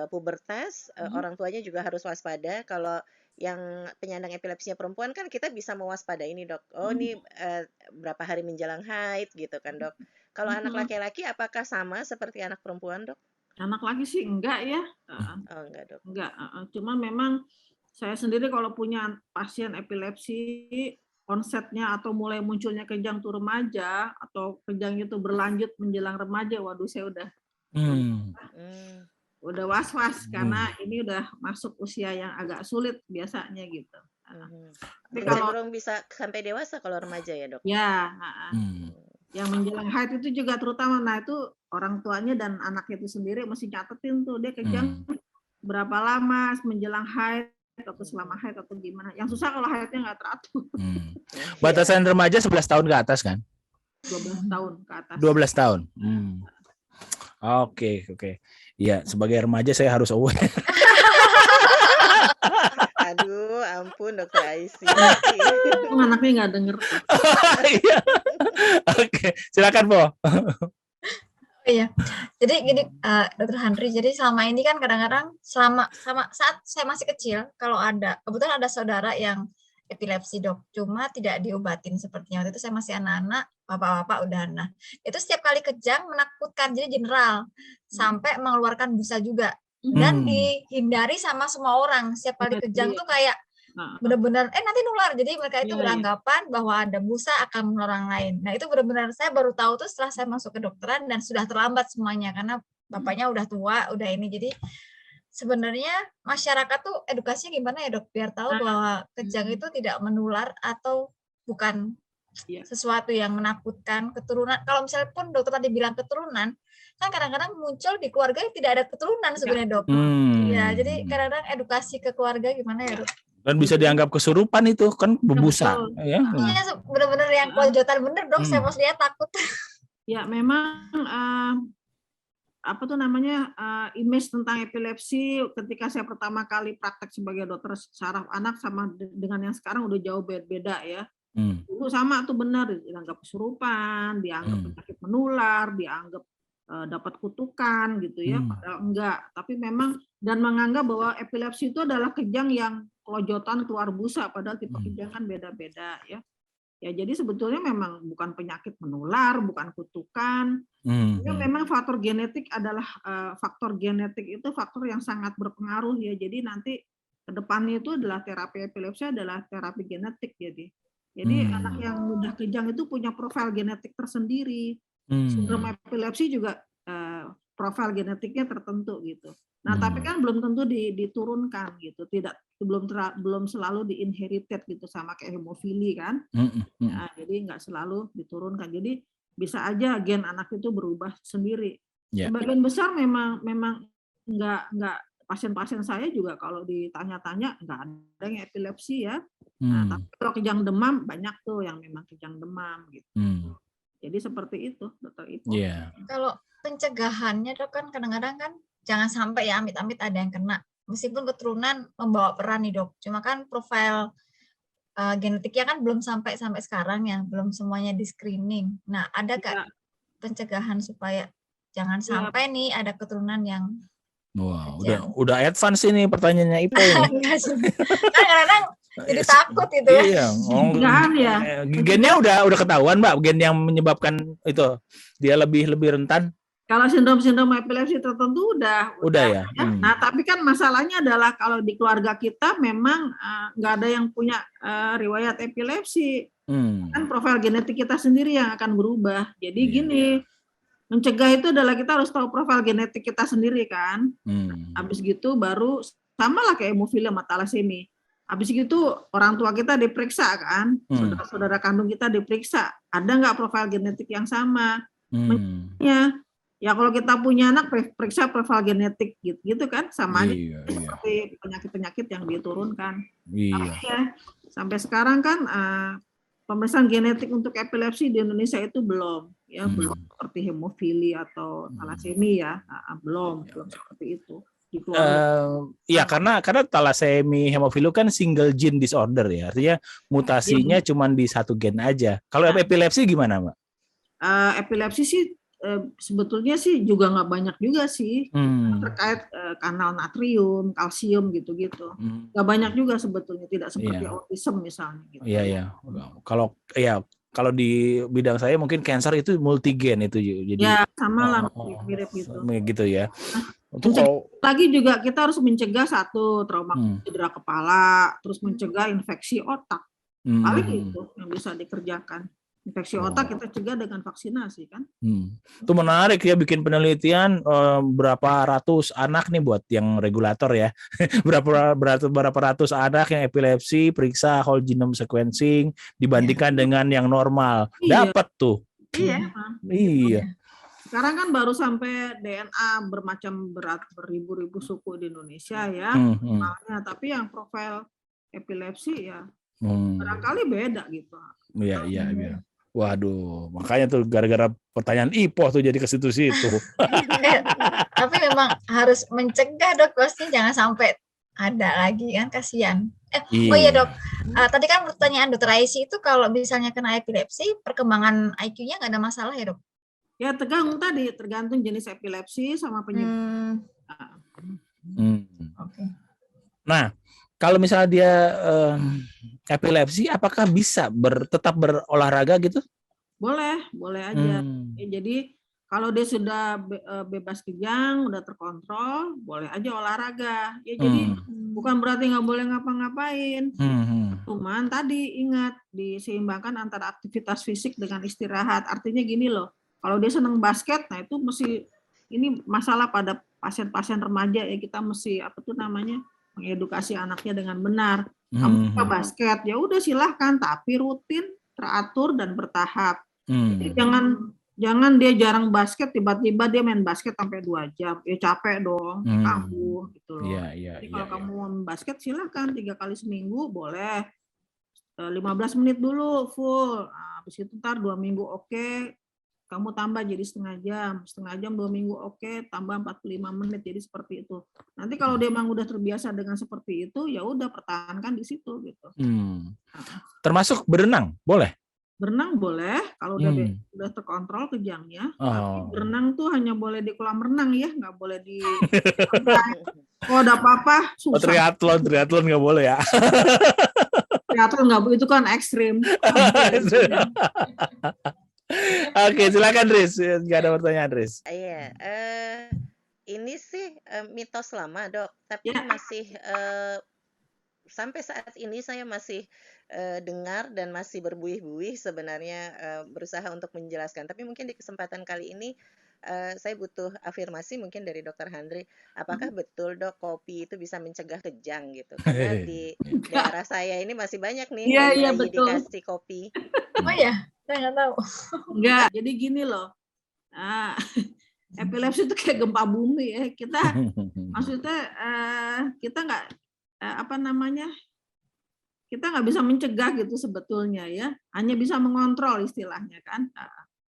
pubertas, orang tuanya juga harus waspada. Kalau yang penyandang epilepsinya perempuan kan kita bisa mewaspadai ini, Dok. Oh, ini berapa hari menjelang haid gitu kan, Dok. Kalau anak laki-laki apakah sama seperti anak perempuan, Dok? Anak laki sih enggak ya. Oh, enggak, Dok. Enggak, cuma memang saya sendiri kalau punya pasien epilepsi, onsetnya atau mulai munculnya kejang tuh remaja, atau kejang itu berlanjut menjelang remaja, waduh saya udah was-was karena ini udah masuk usia yang agak sulit biasanya gitu. Tapi kalau bisa sampai dewasa kalau remaja ya, Dok? Ya, yang menjelang haid itu juga terutama, nah itu orang tuanya dan anaknya itu sendiri mesti catetin tuh dia kejang berapa lama menjelang haid atau selama haid atau gimana. Yang susah kalau haidnya nggak teratur. Batasan remaja 11 tahun ke atas kan? 12 tahun ke atas. 12 tahun. Oke. Iya, sebagai remaja saya harus aware. Aduh, ampun Dokter Aisy. Anaknya nggak denger. Oke, silakan Po. Iya, jadi gini, Dokter Handri. Jadi selama ini kan kadang-kadang saat saya masih kecil, kalau kebetulan ada saudara yang epilepsi, Dok, cuma tidak diobatin sepertinya. Waktu itu saya masih anak-anak, bapak-bapak udah itu setiap kali kejang menakutkan, jadi general sampai mengeluarkan busa juga dan dihindari sama semua orang. Setiap kali kejang tuh kayak benar-benar nanti nular, jadi mereka itu beranggapan bahwa ada busa akan menular orang lain. Nah itu benar-benar saya baru tahu tuh setelah saya masuk ke kedokteran dan sudah terlambat semuanya karena bapaknya udah tua, udah ini. Jadi sebenarnya masyarakat tuh edukasinya gimana ya, Dok, biar tahu bahwa kejang itu tidak menular atau bukan sesuatu yang menakutkan. Keturunan, kalau misalnya pun dokter tadi bilang keturunan, kan kadang-kadang muncul di keluarga yang tidak ada keturunan sebenarnya, Dok. Ya, jadi kadang-kadang edukasi ke keluarga gimana ya, Dok? Dan bisa dianggap kesurupan itu kan bebusa. Iya, benar-benar yang kelanjutan bener, Dok. Saya mau lihat takut. Ya, memang image tentang epilepsi ketika saya pertama kali praktek sebagai dokter saraf anak sama dengan yang sekarang udah jauh beda ya. Dulu sama tuh benar, dianggap kesurupan, dianggap penyakit menular, dianggap dapat kutukan gitu ya, padahal enggak. Tapi memang dan menganggap bahwa epilepsi itu adalah kejang yang kelojotan keluar busa, padahal tipe kejang kan beda-beda ya. Ya jadi sebetulnya memang bukan penyakit menular, bukan kutukan. Ya, memang faktor genetik adalah faktor genetik itu faktor yang sangat berpengaruh ya. Jadi nanti ke depannya itu adalah terapi epilepsi adalah terapi genetik jadi anak yang mudah kejang itu punya profil genetik tersendiri. Sindrom epilepsi juga profil genetiknya tertentu gitu. Nah, tapi kan belum tentu diturunkan gitu. Belum selalu di-inherited gitu sama kayak hemofili kan. Nah, jadi nggak selalu diturunkan. Jadi bisa aja gen anak itu berubah sendiri. Sebagian besar memang nggak pasien-pasien saya juga kalau ditanya-tanya nggak ada yang epilepsi ya. Nah, tapi kalau kejang demam banyak tuh yang memang kejang demam gitu. Jadi seperti itu, Dokter Ipo. Kalau pencegahannya Dok, kan kadang-kadang kan jangan sampai ya amit-amit ada yang kena. Meskipun keturunan membawa peran nih Dok. Cuma kan profil genetiknya kan belum sampai sekarang ya, belum semuanya di screening. Nah, ada nggak pencegahan supaya jangan sampai nih ada keturunan yang wah, udah advance ini pertanyaannya Ipo ini. Kadang-kadang jadi takut itu. Iya, gennya udah ketahuan Mbak, gen yang menyebabkan itu dia lebih rentan. Kalau sindrom epilepsi tertentu udah ya. Nah, tapi kan masalahnya adalah kalau di keluarga kita memang nggak ada yang punya riwayat epilepsi. Kan profil genetik kita sendiri yang akan berubah. Jadi gini, mencegah itu adalah kita harus tahu profil genetik kita sendiri kan. Habis gitu baru sama lah kayak hemofilia sama thalassemia. Habis gitu orang tua kita diperiksa kan, saudara kandung kita diperiksa, ada nggak profil genetik yang sama? Ya kalau kita punya anak periksa profil genetik gitu kan, sama aja seperti penyakit-penyakit yang diturunkan. Tapi ya sampai sekarang kan pemeriksaan genetik untuk epilepsi di Indonesia itu belum seperti hemofilia atau thalassemia ya, belum seperti itu. Ya karena thalassemia hemofilia kan single gene disorder ya, artinya mutasinya cuma di satu gen aja. Kalau epilepsi gimana Mbak? Epilepsi sih sebetulnya sih juga nggak banyak juga sih terkait kanal natrium, kalsium gitu-gitu. Nggak banyak juga sebetulnya, tidak seperti autism misalnya. Gitu. Iya. Kalau di bidang saya mungkin cancer itu multigen itu, jadi ya sama lah mirip gitu. Gitu ya. Lagi juga kita harus mencegah satu trauma cedera kepala, terus mencegah infeksi otak. Paling itu yang bisa dikerjakan. Infeksi otak kita cegah dengan vaksinasi kan. Itu menarik ya, bikin penelitian berapa ratus anak nih buat yang regulator ya. berapa ratus anak yang epilepsi, periksa whole genome sequencing dibandingkan dengan yang normal. Dapat tuh. Iya. Sekarang kan baru sampai DNA bermacam beribu-ribu suku di Indonesia ya. Tapi yang profil epilepsi ya barangkali beda gitu. Iya. Waduh, makanya tuh gara-gara pertanyaan Ipo tuh jadi ke situ-situ. Tapi memang harus mencegah Dok, pasti jangan sampai ada lagi kan, kasihan. Oh iya Dok, tadi kan pertanyaan Dokter Aisy itu kalau misalnya kena epilepsi, perkembangan IQ-nya nggak ada masalah ya Dok? Ya tergantung jenis epilepsi sama penyebab. Nah, kalau misalnya dia epilepsi, apakah bisa tetap berolahraga gitu? Boleh aja. Jadi kalau dia sudah bebas kejang, udah terkontrol, boleh aja olahraga. Ya jadi bukan berarti nggak boleh ngapa-ngapain. Cuman tadi ingat diseimbangkan antara aktivitas fisik dengan istirahat. Artinya gini loh, kalau dia senang basket, nah itu ini masalah pada pasien-pasien remaja ya, kita mesti mengedukasi anaknya dengan benar. Kamu suka basket, ya udah silahkan, tapi rutin, teratur dan bertahap. Jadi jangan dia jarang basket, tiba-tiba dia main basket sampai 2 jam, ya capek dong, kambuh gitu loh. Jadi kalau kamu mau main basket silahkan 3 kali seminggu boleh, 15 menit dulu full, habis itu ntar 2 minggu oke. Kamu tambah jadi setengah jam 2 minggu oke, tambah 45 menit, jadi seperti itu. Nanti kalau dia memang udah terbiasa dengan seperti itu, ya udah pertahankan di situ gitu. Termasuk berenang, boleh? Berenang boleh, kalau udah terkontrol kejangnya. Tapi berenang tuh hanya boleh di kolam renang ya, nggak boleh di kalau ada apa-apa susah. Triathlon nggak boleh ya? Triathlon nggak boleh, itu kan ekstrim. Oke, silakan Riz. Nggak ada pertanyaan, Riz. Iya, ini sih mitos lama Dok, tapi masih sampai saat ini saya masih dengar dan masih berbuih-buih sebenarnya berusaha untuk menjelaskan. Tapi mungkin di kesempatan kali ini saya butuh afirmasi mungkin dari Dokter Handri. Apakah betul Dok kopi itu bisa mencegah kejang gitu? Karena di daerah saya ini masih banyak nih bayi dikasih kopi. Oh ya, saya nggak tahu. Enggak, jadi gini loh. epilepsi itu kayak gempa bumi ya. Kita maksudnya kita nggak kita nggak bisa mencegah gitu sebetulnya ya, hanya bisa mengontrol istilahnya kan.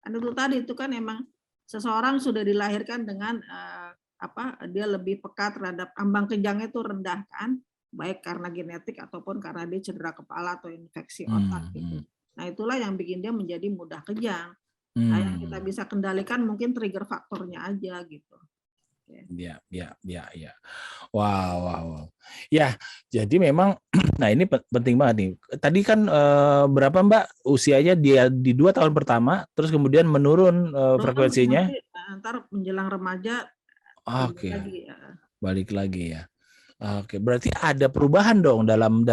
Kan itu tadi itu kan emang seseorang sudah dilahirkan dengan dia lebih peka terhadap ambang kejangnya itu rendah kan, baik karena genetik ataupun karena dia cedera kepala atau infeksi otak gitu. Nah itulah yang bikin dia menjadi mudah kejang. Nah yang kita bisa kendalikan mungkin trigger faktornya aja gitu. Ya. Wow. Ya, jadi memang, nah ini penting banget nih. Tadi kan berapa Mbak usianya dia di 2 tahun pertama, terus kemudian menurun frekuensinya? Ntar menjelang remaja. Oke. Balik lagi ya. Oke, berarti ada perubahan dong dalam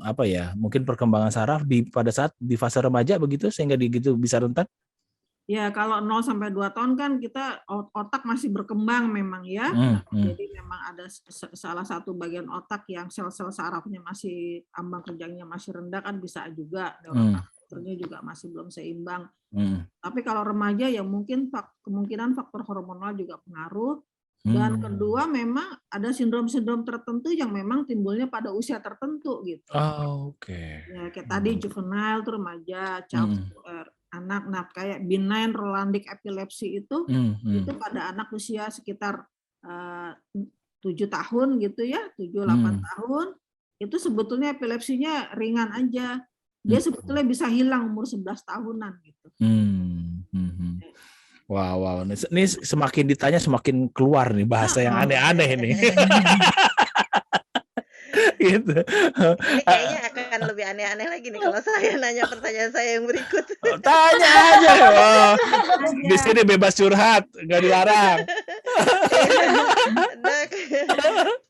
apa ya? Mungkin perkembangan saraf pada saat di fase remaja begitu sehingga gitu bisa rentan? Ya, kalau 0 sampai 2 tahun kan kita otak masih berkembang memang ya. Jadi memang ada salah satu bagian otak yang sel-sel sarafnya masih ambang kejangnya masih rendah kan bisa juga neurotransmitternya juga masih belum seimbang. Tapi kalau remaja ya mungkin kemungkinan faktor hormonal juga pengaruh. Dan kedua memang ada sindrom-sindrom tertentu yang memang timbulnya pada usia tertentu gitu. Oke. Ya kayak tadi juvenile tuh remaja, anak, nah kayak benign Rolandic epilepsy itu pada anak usia sekitar 7 tahun gitu ya, 7-8 tahun, itu sebetulnya epilepsinya ringan aja. Dia sebetulnya bisa hilang umur 11 tahunan gitu. Wow. Ini semakin ditanya semakin keluar nih bahasa yang aneh-aneh ini. Gitu. Ini kayaknya akan lebih aneh-aneh lagi nih kalau saya nanya pertanyaan saya yang berikut. Tanya aja. Di sini bebas curhat, nggak dilarang. Dok,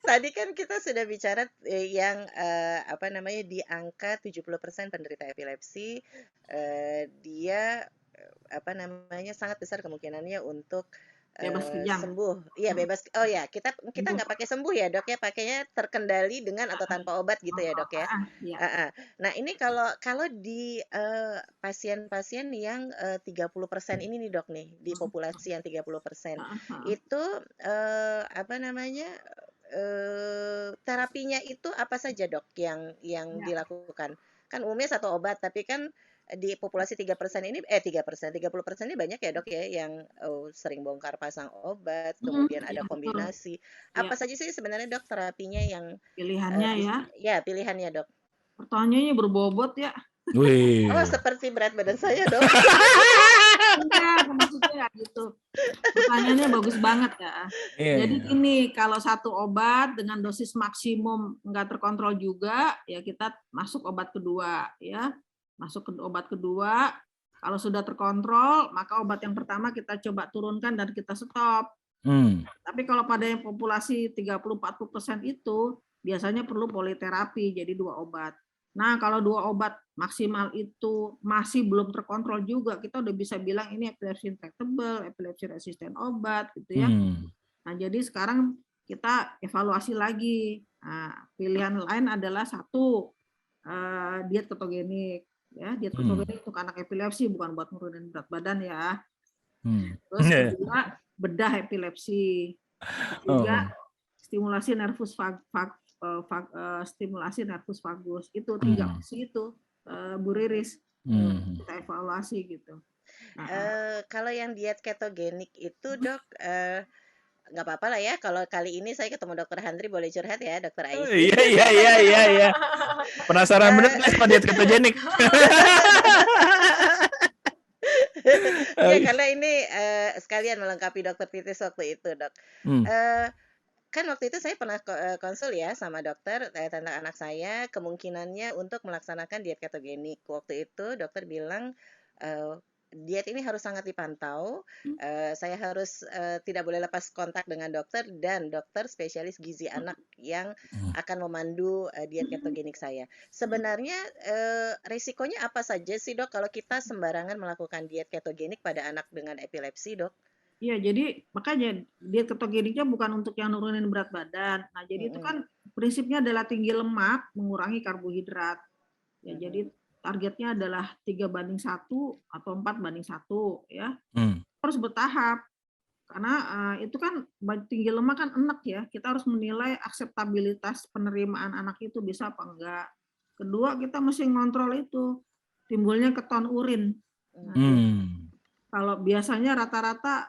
tadi kan kita sudah bicara yang di angka 70% penderita epilepsi, dia sangat besar kemungkinannya untuk sembuh. Iya, bebas. Oh ya, kita nggak pakai sembuh ya, Dok ya, pakainya terkendali dengan atau tanpa obat gitu ya, Dok ya. Nah, ini kalau di pasien-pasien yang 30% ini nih, Dok nih, di populasi yang 30%. Itu terapinya itu apa saja, Dok, yang dilakukan? Kan umumnya satu obat, tapi kan di populasi 3% ini 30% ini banyak ya, Dok ya, yang sering bongkar pasang obat, kemudian ada kombinasi. Apa saja sih sebenarnya, Dok, terapinya yang pilihannya ya? Ya, pilihannya, Dok. Pertanyaannya berbobot ya. Wih. Oh, seperti berat badan saya, Dok. Enggak, maksudnya gitu. Pertanyaannya bagus banget ya. Jadi gini, kalau satu obat dengan dosis maksimum nggak terkontrol juga, ya kita masuk obat kedua ya. Masuk ke obat kedua, kalau sudah terkontrol, maka obat yang pertama kita coba turunkan dan kita stop. Tapi kalau pada yang populasi 30-40% itu, biasanya perlu politerapi, jadi 2 obat. Nah, kalau 2 obat maksimal itu masih belum terkontrol juga, kita udah bisa bilang ini epilepsi intractable, epilepsi resisten obat, gitu ya. Nah, jadi sekarang kita evaluasi lagi. Nah, pilihan lain adalah 1, diet ketogenik. Ya, diet ketogenik untuk anak epilepsi, bukan buat nurunin berat badan ya. Terus kedua, bedah epilepsi. Ketiga, stimulasi nervus vagus. Itu 3 opsi itu, Bu Riris. Kita evaluasi gitu. Kalau yang diet ketogenik itu, Dok, nggak apa-apa lah ya, kalau kali ini saya ketemu Dokter Handri boleh curhat ya, Dokter Aisy. Iya. Penasaran bener nggak sama diet ketogenik? Ya, karena ini sekalian melengkapi Dokter Titis waktu itu, Dok. Kan waktu itu saya pernah konsul ya sama dokter tentang anak saya, kemungkinannya untuk melaksanakan diet ketogenik. Waktu itu dokter bilang diet ini harus sangat dipantau. Saya harus tidak boleh lepas kontak dengan dokter dan dokter spesialis gizi anak yang akan memandu diet ketogenik saya. Sebenarnya risikonya apa saja sih, Dok, kalau kita sembarangan melakukan diet ketogenik pada anak dengan epilepsi, Dok? Iya, jadi makanya diet ketogeniknya bukan untuk yang nurunin berat badan. Nah, jadi itu kan prinsipnya adalah tinggi lemak, mengurangi karbohidrat. Ya, jadi targetnya adalah 3:1 atau 4:1 ya. Harus bertahap. Karena itu kan tinggi lemak kan enek ya. Kita harus menilai akseptabilitas penerimaan anak itu bisa apa enggak. Kedua, kita mesti ngontrol itu timbulnya keton urin. Nah, kalau biasanya rata-rata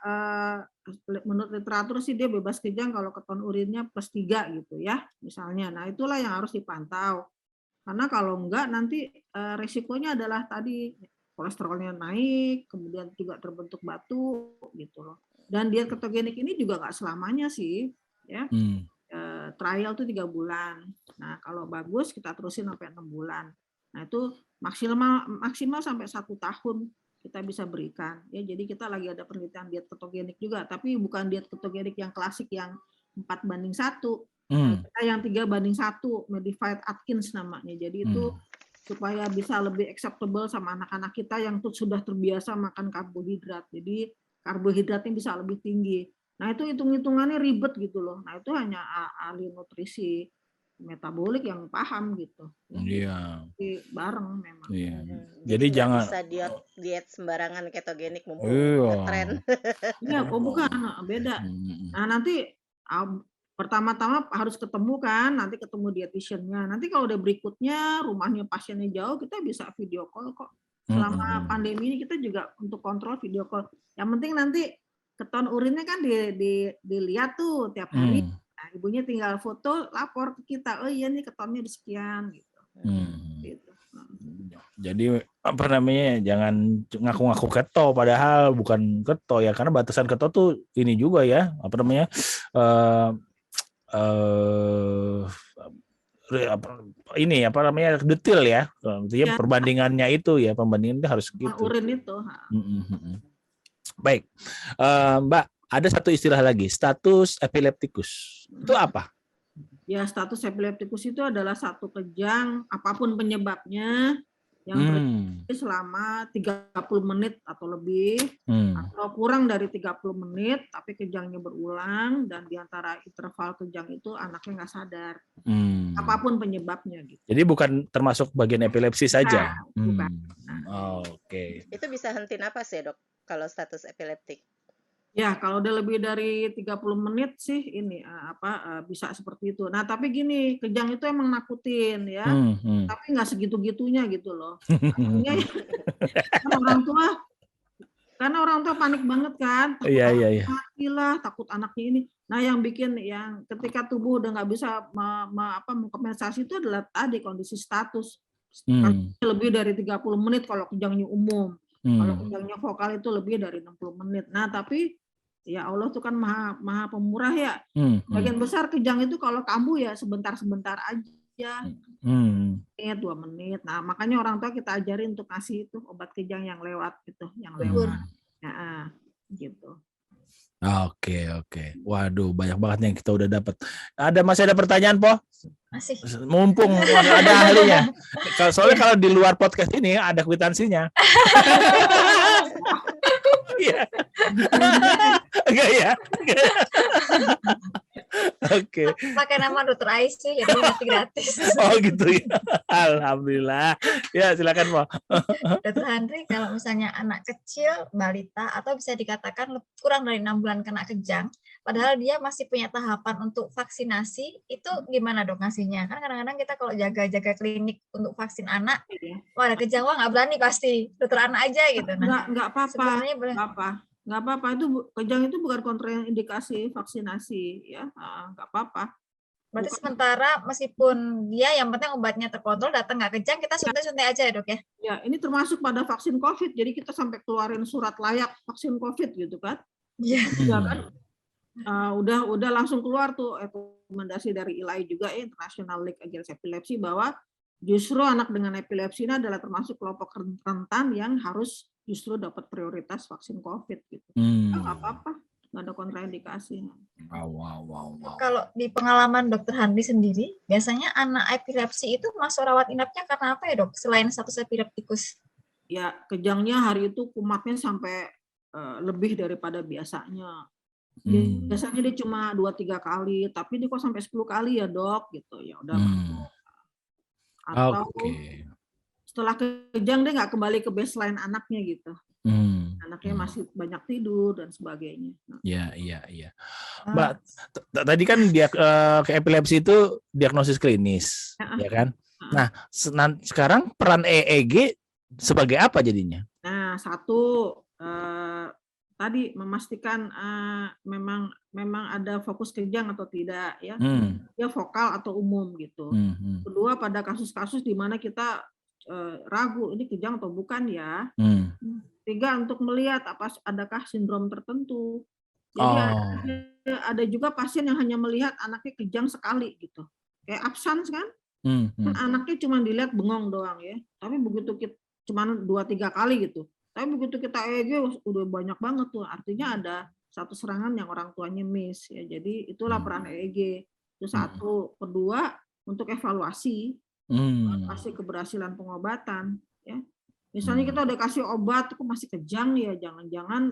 menurut literatur sih dia bebas kejang kalau keton urinnya +3 gitu ya misalnya. Nah itulah yang harus dipantau. Karena kalau enggak nanti resikonya adalah tadi kolesterolnya naik, kemudian juga terbentuk batu gitu loh. Dan diet ketogenik ini juga nggak selamanya sih, ya. Trial tuh 3 bulan. Nah kalau bagus kita terusin sampai 6 bulan. Nah itu maksimal sampai 1 tahun kita bisa berikan. Ya jadi kita lagi ada penelitian diet ketogenik juga, tapi bukan diet ketogenik yang klasik yang 4:1. Kita yang 3:1, modified Atkins namanya. Jadi itu supaya bisa lebih acceptable sama anak-anak kita yang sudah terbiasa makan karbohidrat. Jadi karbohidratnya bisa lebih tinggi. Nah itu hitung-hitungannya ribet gitu loh. Nah itu hanya ahli nutrisi metabolik yang paham gitu. Iya. Bareng memang. Iya. Jadi jangan bisa diet sembarangan ketogenik mumpung tren. Iya, bukan, beda. Nah nanti pertama-tama harus ketemu kan, nanti ketemu dietitiannya. Nanti kalau udah berikutnya rumahnya pasiennya jauh, kita bisa video call kok. Selama pandemi ini kita juga untuk kontrol video call. Yang penting nanti keton urinnya kan dilihat tuh tiap hari. Nah, ibunya tinggal foto, lapor ke kita. Oh iya nih ketonnya sekian gitu. Gitu. Jadi apa namanya, jangan ngaku-ngaku keto padahal bukan keto ya, karena batasan keto tuh ini juga ya, apa namanya, ini apa namanya, detail ya, artinya perbandingannya itu ya, perbandingannya harus gitu. Urin itu. Baik, Mbak, ada satu istilah lagi, status epileptikus. Itu apa? Ya, status epileptikus itu adalah satu kejang apapun penyebabnya yang terjadi selama 30 menit atau lebih atau kurang dari 30 menit tapi kejangnya berulang dan di antara interval kejang itu anaknya nggak sadar. Apapun penyebabnya gitu. Jadi bukan termasuk bagian epilepsi saja. Bukan. Oke. Itu bisa henti napas ya, Dok, kalau status epileptik? Ya, kalau udah lebih dari 30 menit sih ini bisa seperti itu. Nah, tapi gini, kejang itu emang nakutin ya. Tapi nggak segitu-gitunya gitu loh. Artinya karena orang tua panik banget kan. Iya. Mati lah, takut anaknya ini. Nah, yang bikin yang ketika tubuh udah nggak bisa mengkompensasi itu adalah tadi kondisi status. Lebih dari 30 menit kalau kejangnya umum. Kalau kejangnya vokal itu lebih dari 60 menit. Nah, tapi ya Allah tuh kan maha pemurah ya. Bagian besar kejang itu kalau kambuh ya sebentar-sebentar aja. 2 menit. Nah, makanya orang tua kita ajarin untuk kasih itu obat kejang yang lewat gitu, yang lewat. Gitu. Oke. Waduh, banyak banget yang kita udah dapat. Masih ada pertanyaan, Po? Masih. Mumpung ada ahlinya. Soalnya kalau di luar podcast ini ada kwitansinya. Iya. Enggak ya? Oke. Pakai nama Dr. Aisyah jadi nanti gratis. Oh gitu ya. Alhamdulillah. Ya silakan, Po. Dr. Handri, kalau misalnya anak kecil, balita atau bisa dikatakan kurang dari 6 bulan kena kejang, padahal dia masih punya tahapan untuk vaksinasi, itu gimana dok ngasihnya? Kan kadang-kadang kita kalau jaga-jaga klinik untuk vaksin anak, wah ada kejang, wah nggak berani pasti, dokter anak aja gitu. Nah, nggak apa-apa. Nggak apa-apa, itu kejang itu bukan kontraindikasi vaksinasi ya, nggak apa-apa. Berarti sementara meskipun dia yang penting obatnya terkontrol, datang nggak kejang, kita suntik-suntik aja ya dok ya? Ya, ini termasuk pada vaksin COVID, jadi kita sampai keluarin surat layak vaksin COVID gitu kan? Iya. Kan? Udah langsung keluar tuh rekomendasi dari ILAI juga International League Against Epilepsy bahwa justru anak dengan epilepsi ini adalah termasuk kelompok rentan yang harus justru dapat prioritas vaksin COVID gitu. Nggak apa-apa, nggak ada kontraindikasi. Wow. Kalau di pengalaman dokter Handri sendiri, biasanya anak epilepsi itu masuk rawat inapnya karena apa ya dok? Selain status epileptikus? Ya kejangnya hari itu kumatnya sampai lebih daripada biasanya. Biasanya dia cuma 2-3 kali, tapi dia kok sampai 10 kali ya dok gitu. Ya udah. Atau setelah kejang dia nggak kembali ke baseline anaknya gitu. anaknya masih banyak tidur dan sebagainya. Iya. Mbak, tadi kan dia ke epilepsi itu diagnosis klinis, ya kan? Nah, sekarang peran EEG sebagai apa jadinya? Nah, satu tadi memastikan memang ada fokus kejang atau tidak, ya. Dia vokal atau umum gitu. Kedua, pada kasus-kasus di mana kita ragu ini kejang atau bukan ya. Tiga, untuk melihat adakah sindrom tertentu. Jadi ada juga pasien yang hanya melihat anaknya kejang sekali gitu, kayak absence kan, anaknya cuma dilihat bengong doang ya, tapi begitu kita cuma 2-3 kali gitu, tapi begitu kita EEG udah banyak banget tuh, artinya ada satu serangan yang orang tuanya miss ya. Jadi itulah peran EEG itu satu. Kedua, untuk evaluasi keberhasilan pengobatan ya. Misalnya kita udah kasih obat kok masih kejang ya, jangan-jangan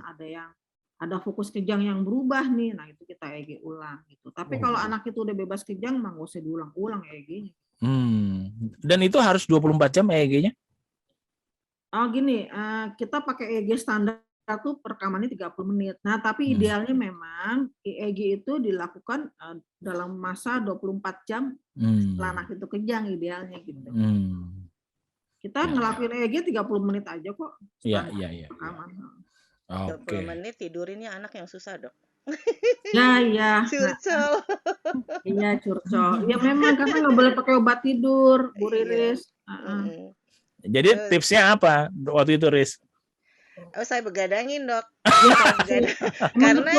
ada fokus kejang yang berubah nih. Nah, itu kita EEG ulang gitu. Tapi kalau anak itu udah bebas kejang mah nggak usah diulang-ulang EEG-nya. Dan itu harus 24 jam EEG-nya? Oh gini, kita pakai EEG standar tuh perekamannya 30 menit. Nah, tapi idealnya memang EEG itu dilakukan dalam masa 24 jam setelah anak itu kejang idealnya gitu. Kita ngelakuin EEG 30 menit aja kok. Iya. Oke. 20 menit tidurinnya anak yang susah, Dok. Ya. Curcol. Iya, curcol. Ya memang karena nggak boleh pakai obat tidur, Bu Riris. Jadi tipsnya apa waktu itu, Riz? Oh, saya begadangin, Dok. Karena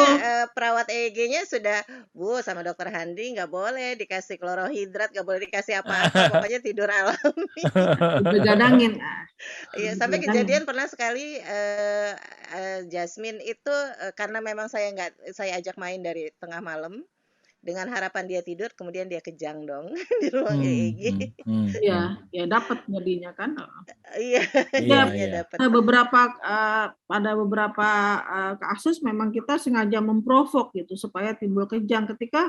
perawat EEG-nya sudah, Bu, sama Dokter Handi nggak boleh dikasih klorohidrat, nggak boleh dikasih apa-apa, pokoknya tidur alami. Begadangin. Iya, sampai kejadian pernah sekali Jasmine itu karena memang saya ajak main dari tengah malam dengan harapan dia tidur, kemudian dia kejang dong di ruang EEG. Iya, ya dapat jadinya kan. Iya. Dapat. Pada beberapa kasus memang kita sengaja memprovok gitu supaya timbul kejang. Ketika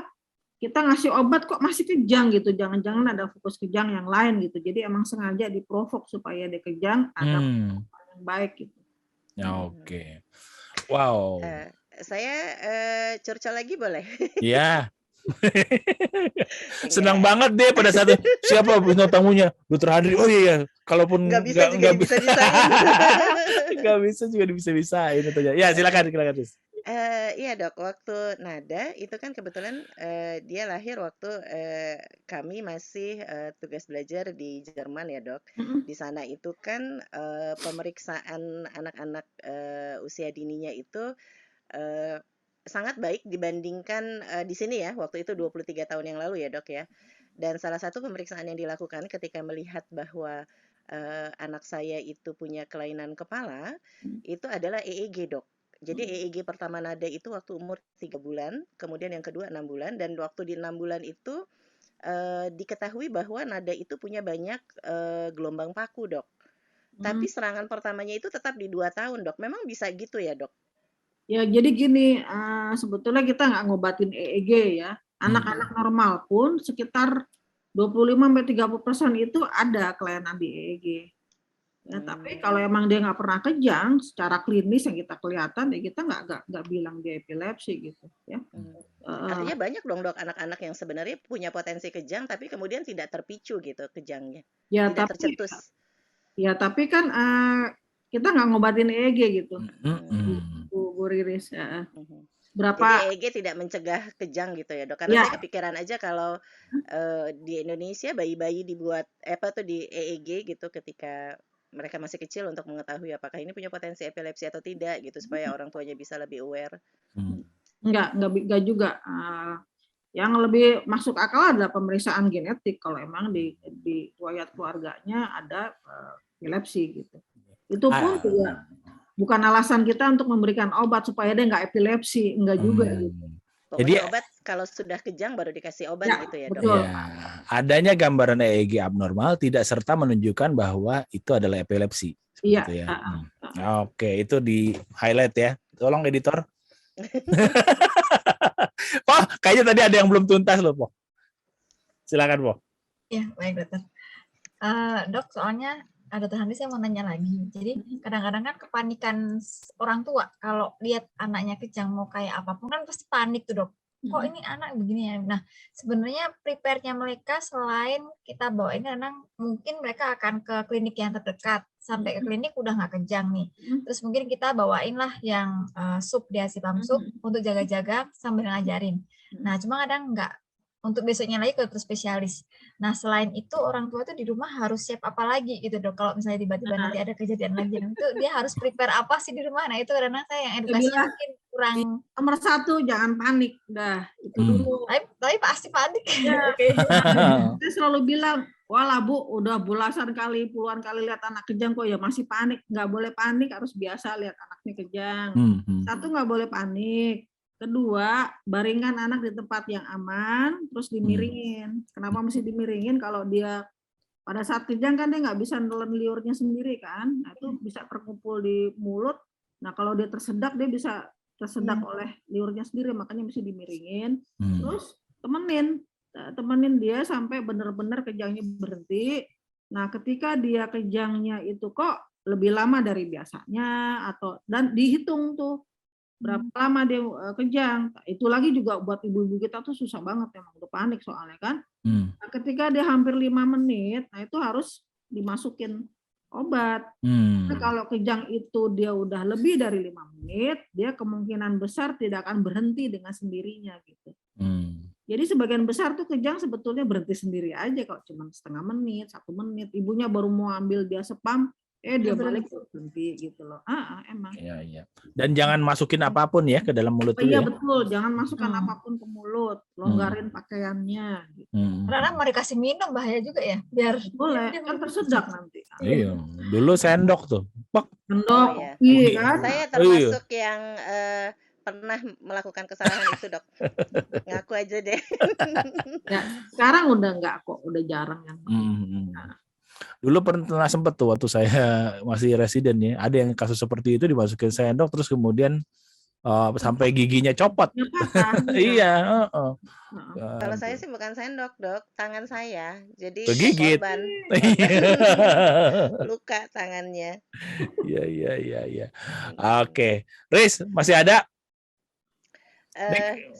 kita ngasih obat kok masih kejang gitu, jangan-jangan ada fokus kejang yang lain gitu. Jadi emang sengaja diprovok supaya dia kejang, ada yang baik gitu. Oke. Wow. Saya curcol lagi boleh? Iya. Senang banget deh pada saat siapa bintang tamunya Dokter Handri. Oh iya, kalaupun nggak bisa juga bisa-bisain. Ya silakan. Iya, Dok, waktu Nada itu kan kebetulan dia lahir waktu kami masih tugas belajar di Jerman ya, Dok. Di sana itu kan pemeriksaan anak-anak usia dininya itu sangat baik dibandingkan di sini ya, waktu itu 23 tahun yang lalu ya, Dok ya. Dan salah satu pemeriksaan yang dilakukan ketika melihat bahwa anak saya itu punya kelainan kepala, itu adalah EEG, Dok. Jadi EEG pertama Nada itu waktu umur 3 bulan, kemudian yang kedua 6 bulan, dan waktu di 6 bulan itu diketahui bahwa Nada itu punya banyak gelombang paku, Dok. Tapi serangan pertamanya itu tetap di 2 tahun, Dok. Memang bisa gitu ya, Dok? Ya, jadi gini, sebetulnya kita nggak ngobatin EEG ya. Anak-anak normal pun sekitar 25-30% itu ada kelainan di EEG. Ya, tapi kalau emang dia nggak pernah kejang, secara klinis yang kita kelihatan, ya kita nggak bilang dia epilepsi gitu. Ya. Artinya banyak dong, Dok, anak-anak yang sebenarnya punya potensi kejang, tapi kemudian tidak terpicu gitu kejangnya, ya, tidak tercetus. Ya, tapi kan kita nggak ngobatin EEG gitu. Bu Riris. Jadi EEG tidak mencegah kejang gitu ya, Dok? Karena saya kepikiran aja kalau di Indonesia bayi-bayi dibuat di EEG gitu ketika mereka masih kecil untuk mengetahui apakah ini punya potensi epilepsi atau tidak gitu, supaya orang tuanya bisa lebih aware. Enggak juga. Yang lebih masuk akal adalah pemeriksaan genetik kalau emang di riwayat keluarganya ada epilepsi gitu. Itu pun juga bukan alasan kita untuk memberikan obat supaya dia nggak epilepsi, enggak juga gitu. Jadi obat kalau sudah kejang baru dikasih obat gitu ya, Dok? Betul. Ya, adanya gambaran EEG abnormal tidak serta menunjukkan bahwa itu adalah epilepsi. Iya. Ya. Oke, itu di highlight ya. Tolong editor. Oh, kayaknya tadi ada yang belum tuntas loh, Po. Silakan, Po. Ya, baik, Dokter. Dok, soalnya Dr. Henry saya mau nanya lagi. Jadi kadang-kadang kan kepanikan orang tua kalau lihat anaknya kejang mau kayak apapun kan pasti panik tuh dok. Kok ini anak begini ya? Nah sebenarnya prepare-nya mereka selain kita bawain kadang mungkin mereka akan ke klinik yang terdekat. Sampai ke klinik udah nggak kejang nih. Terus mungkin kita bawain lah yang sup diazepam sup untuk jaga-jaga sambil ngajarin. Nah cuma kadang nggak untuk besoknya lagi ke dokter spesialis. Nah selain itu orang tua tuh di rumah harus siap apa lagi gitu dok. Kalau misalnya tiba-tiba nanti ada kejadian lagi, nah, itu dia harus prepare apa sih di rumah? Nah itu karena saya yang edukasinya mungkin kurang. Nomor 1 jangan panik, dah itu dulu. Tapi pasti panik. Ya. Oke. Saya selalu bilang, walah Bu, udah belasan kali, puluhan kali lihat anak kejang kok ya masih panik. Nggak boleh panik, harus biasa lihat anaknya kejang. Satu, nggak boleh panik. Kedua, baringkan anak di tempat yang aman, terus dimiringin. Kenapa mesti dimiringin? Kalau dia pada saat kejang kan dia nggak bisa nelen liurnya sendiri kan, nah, itu bisa terkumpul di mulut. Nah kalau dia tersedak dia bisa tersedak oleh liurnya sendiri, makanya mesti dimiringin. Terus temenin dia sampai benar-benar kejangnya berhenti. Nah ketika dia kejangnya itu kok lebih lama dari biasanya dan dihitung tuh berapa lama dia kejang. Itu lagi juga buat ibu-ibu kita tuh susah banget, emang udah panik soalnya kan. Nah, ketika dia hampir 5 menit, nah itu harus dimasukin obat. Nah, kalau kejang itu dia udah lebih dari 5 menit, dia kemungkinan besar tidak akan berhenti dengan sendirinya gitu. Jadi sebagian besar tuh kejang sebetulnya berhenti sendiri aja kalau cuma setengah menit, 1 menit. Ibunya baru mau ambil dia sepam, dia balik berhenti gitu loh. Emang. Iya. Dan jangan masukin apapun ya ke dalam mulut dulu Iya ya. betul, jangan masukkan apapun ke mulut, longgarin pakaiannya. Gitu. Karena mau dikasih minum bahaya juga ya, biar boleh kan tersedak nanti. Iya, dulu sendok tuh. Sendok, iya. kan? Saya termasuk yang pernah melakukan kesalahan itu dok. Ngaku aja deh. Ya, sekarang udah enggak kok, udah jarang yang. Dulu pernah sempet tuh waktu saya masih residen ya, ada yang kasus seperti itu dimasukin sendok terus kemudian sampai giginya copot. Iya. Kalau saya sih bukan sendok dok, tangan saya. Jadi kegigit. korban. Luka tangannya. Iya. Oke, Riz masih ada?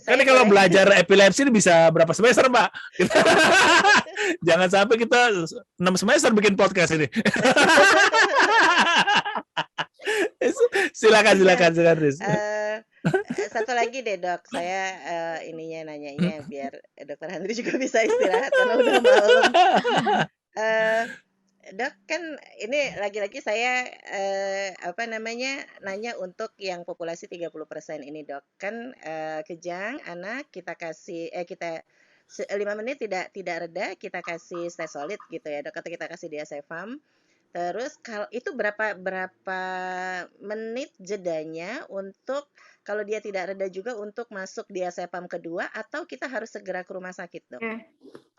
Kan kalau belajar epilepsi ini bisa berapa semester, Mbak? Jangan sampai kita 6 semester bikin podcast ini. Silakan Riz. Satu lagi deh dok, saya nanyanya biar Dokter Henry juga bisa istirahat karena udah malam. Dok kan ini lagi-lagi saya nanya untuk yang populasi 30% ini dok, kan kejang anak kita kasih 5 menit tidak reda kita kasih stesolid gitu ya dok, atau kita kasih diazepam. Terus kalau itu berapa menit jedanya untuk kalau dia tidak reda juga untuk masuk diazepam kedua atau kita harus segera ke rumah sakit dok?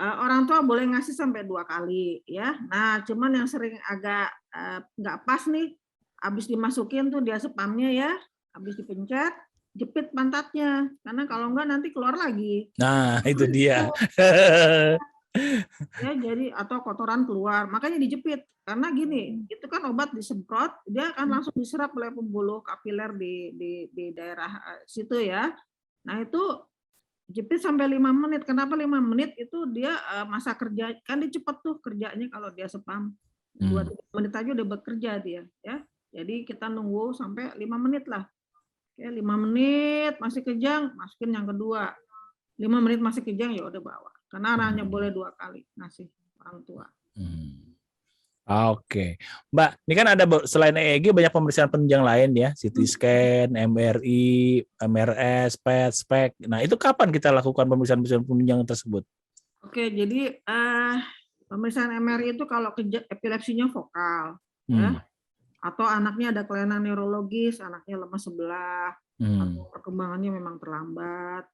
Orang tua boleh ngasih sampai 2 kali ya. Nah cuman yang sering agak nggak pas nih, habis dimasukin tuh diazepamnya ya, habis dipencet, jepit pantatnya, karena kalau enggak nanti keluar lagi. Nah itu dia. Ya jadi atau kotoran keluar, makanya dijepit. Karena gini, itu kan obat disemprot, dia akan langsung diserap oleh pembuluh kapiler di daerah situ ya. Nah itu jepit sampai 5 menit. Kenapa 5 menit? Itu dia masa kerja, kan dia cepat tuh kerjanya kalau dia spam. 2-3 menit aja udah bekerja dia ya. Jadi kita nunggu sampai 5 menit lah. Oke, 5 menit masih kejang, masukin yang kedua. 5 menit masih kejang ya udah bawa. Karena hanya boleh 2 kali ngasih orang tua. Oke, Mbak, ini kan ada selain EEG banyak pemeriksaan penunjang lain ya, CT scan, MRI, MRS, PET, SPEC. Nah, itu kapan kita lakukan pemeriksaan penunjang tersebut? Oke, jadi pemeriksaan MRI itu kalau epilepsinya vokal, ya, atau anaknya ada kelainan neurologis, anaknya lemas sebelah, atau perkembangannya memang terlambat,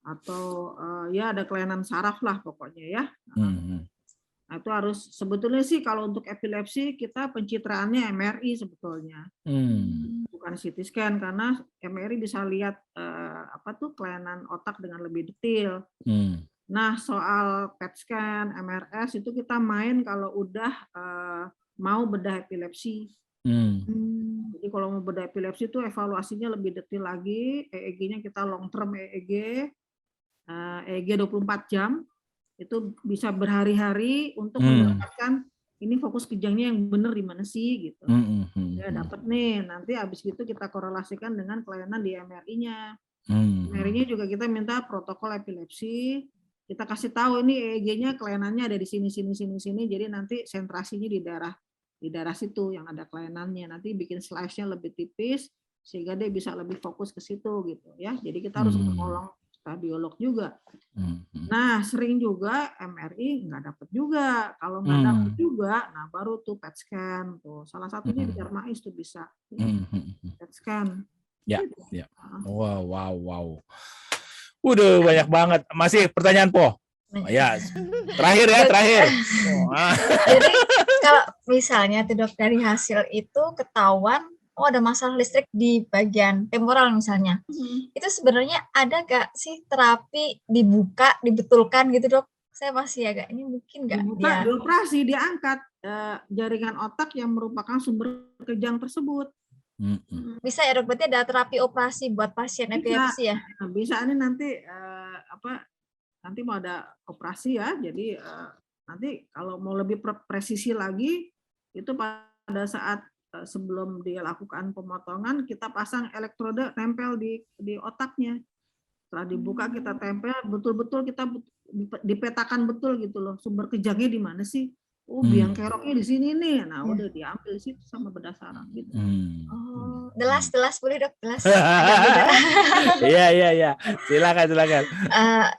atau ya ada kelainan saraf lah pokoknya ya. Nah, itu harus sebetulnya sih kalau untuk epilepsi kita pencitraannya MRI sebetulnya, bukan CT scan karena MRI bisa lihat kelainan otak dengan lebih detail. Nah soal PET scan, MRS itu kita main kalau udah mau bedah epilepsi. Jadi kalau mau bedah epilepsi itu evaluasinya lebih detail lagi, EEG-nya kita long term EEG 24 jam, itu bisa berhari-hari untuk mendapatkan ini fokus kejangnya yang benar di mana sih gitu. Ya dapat nih, nanti habis itu kita korelasikan dengan kelainan di MRI-nya. MRI-nya juga kita minta protokol epilepsi, kita kasih tahu ini EEG-nya kelainannya ada di sini, jadi nanti sentrasinya di daerah situ yang ada kelainannya, nanti bikin slice-nya lebih tipis sehingga dia bisa lebih fokus ke situ gitu ya. Jadi kita harus menolong kardiolog juga. Nah sering juga MRI nggak dapat juga, kalau nggak dapat juga, nah baru tuh PET scan tuh salah satunya di Darmais tuh bisa PET scan. Ya, ya. Wow. Udah banyak banget. Masih pertanyaan Po? Ya, terakhir. Jadi kalau misalnya tuh dok dari hasil itu ketahuan, oh ada masalah listrik di bagian temporal misalnya, itu sebenarnya ada gak sih terapi dibuka, dibetulkan gitu dok? Saya masih agak ini mungkin nggak dia dioperasi, diangkat jaringan otak yang merupakan sumber kejang tersebut. Bisa ya dok, berarti ada terapi operasi buat pasien epilepsi ya? Bisa, ini nanti nanti mau ada operasi ya, jadi nanti kalau mau lebih presisi lagi, itu pada saat sebelum dilakukan pemotongan, kita pasang elektroda nempel di otaknya. Setelah dibuka kita tempel, betul-betul kita dipetakan betul gitu loh, sumber kejangnya di mana sih? Oh, biang keroknya di sini nih. Nah, udah diambil situ sama bedah saraf gitu. Oh, delas boleh dok, delas. Iya. Silakan.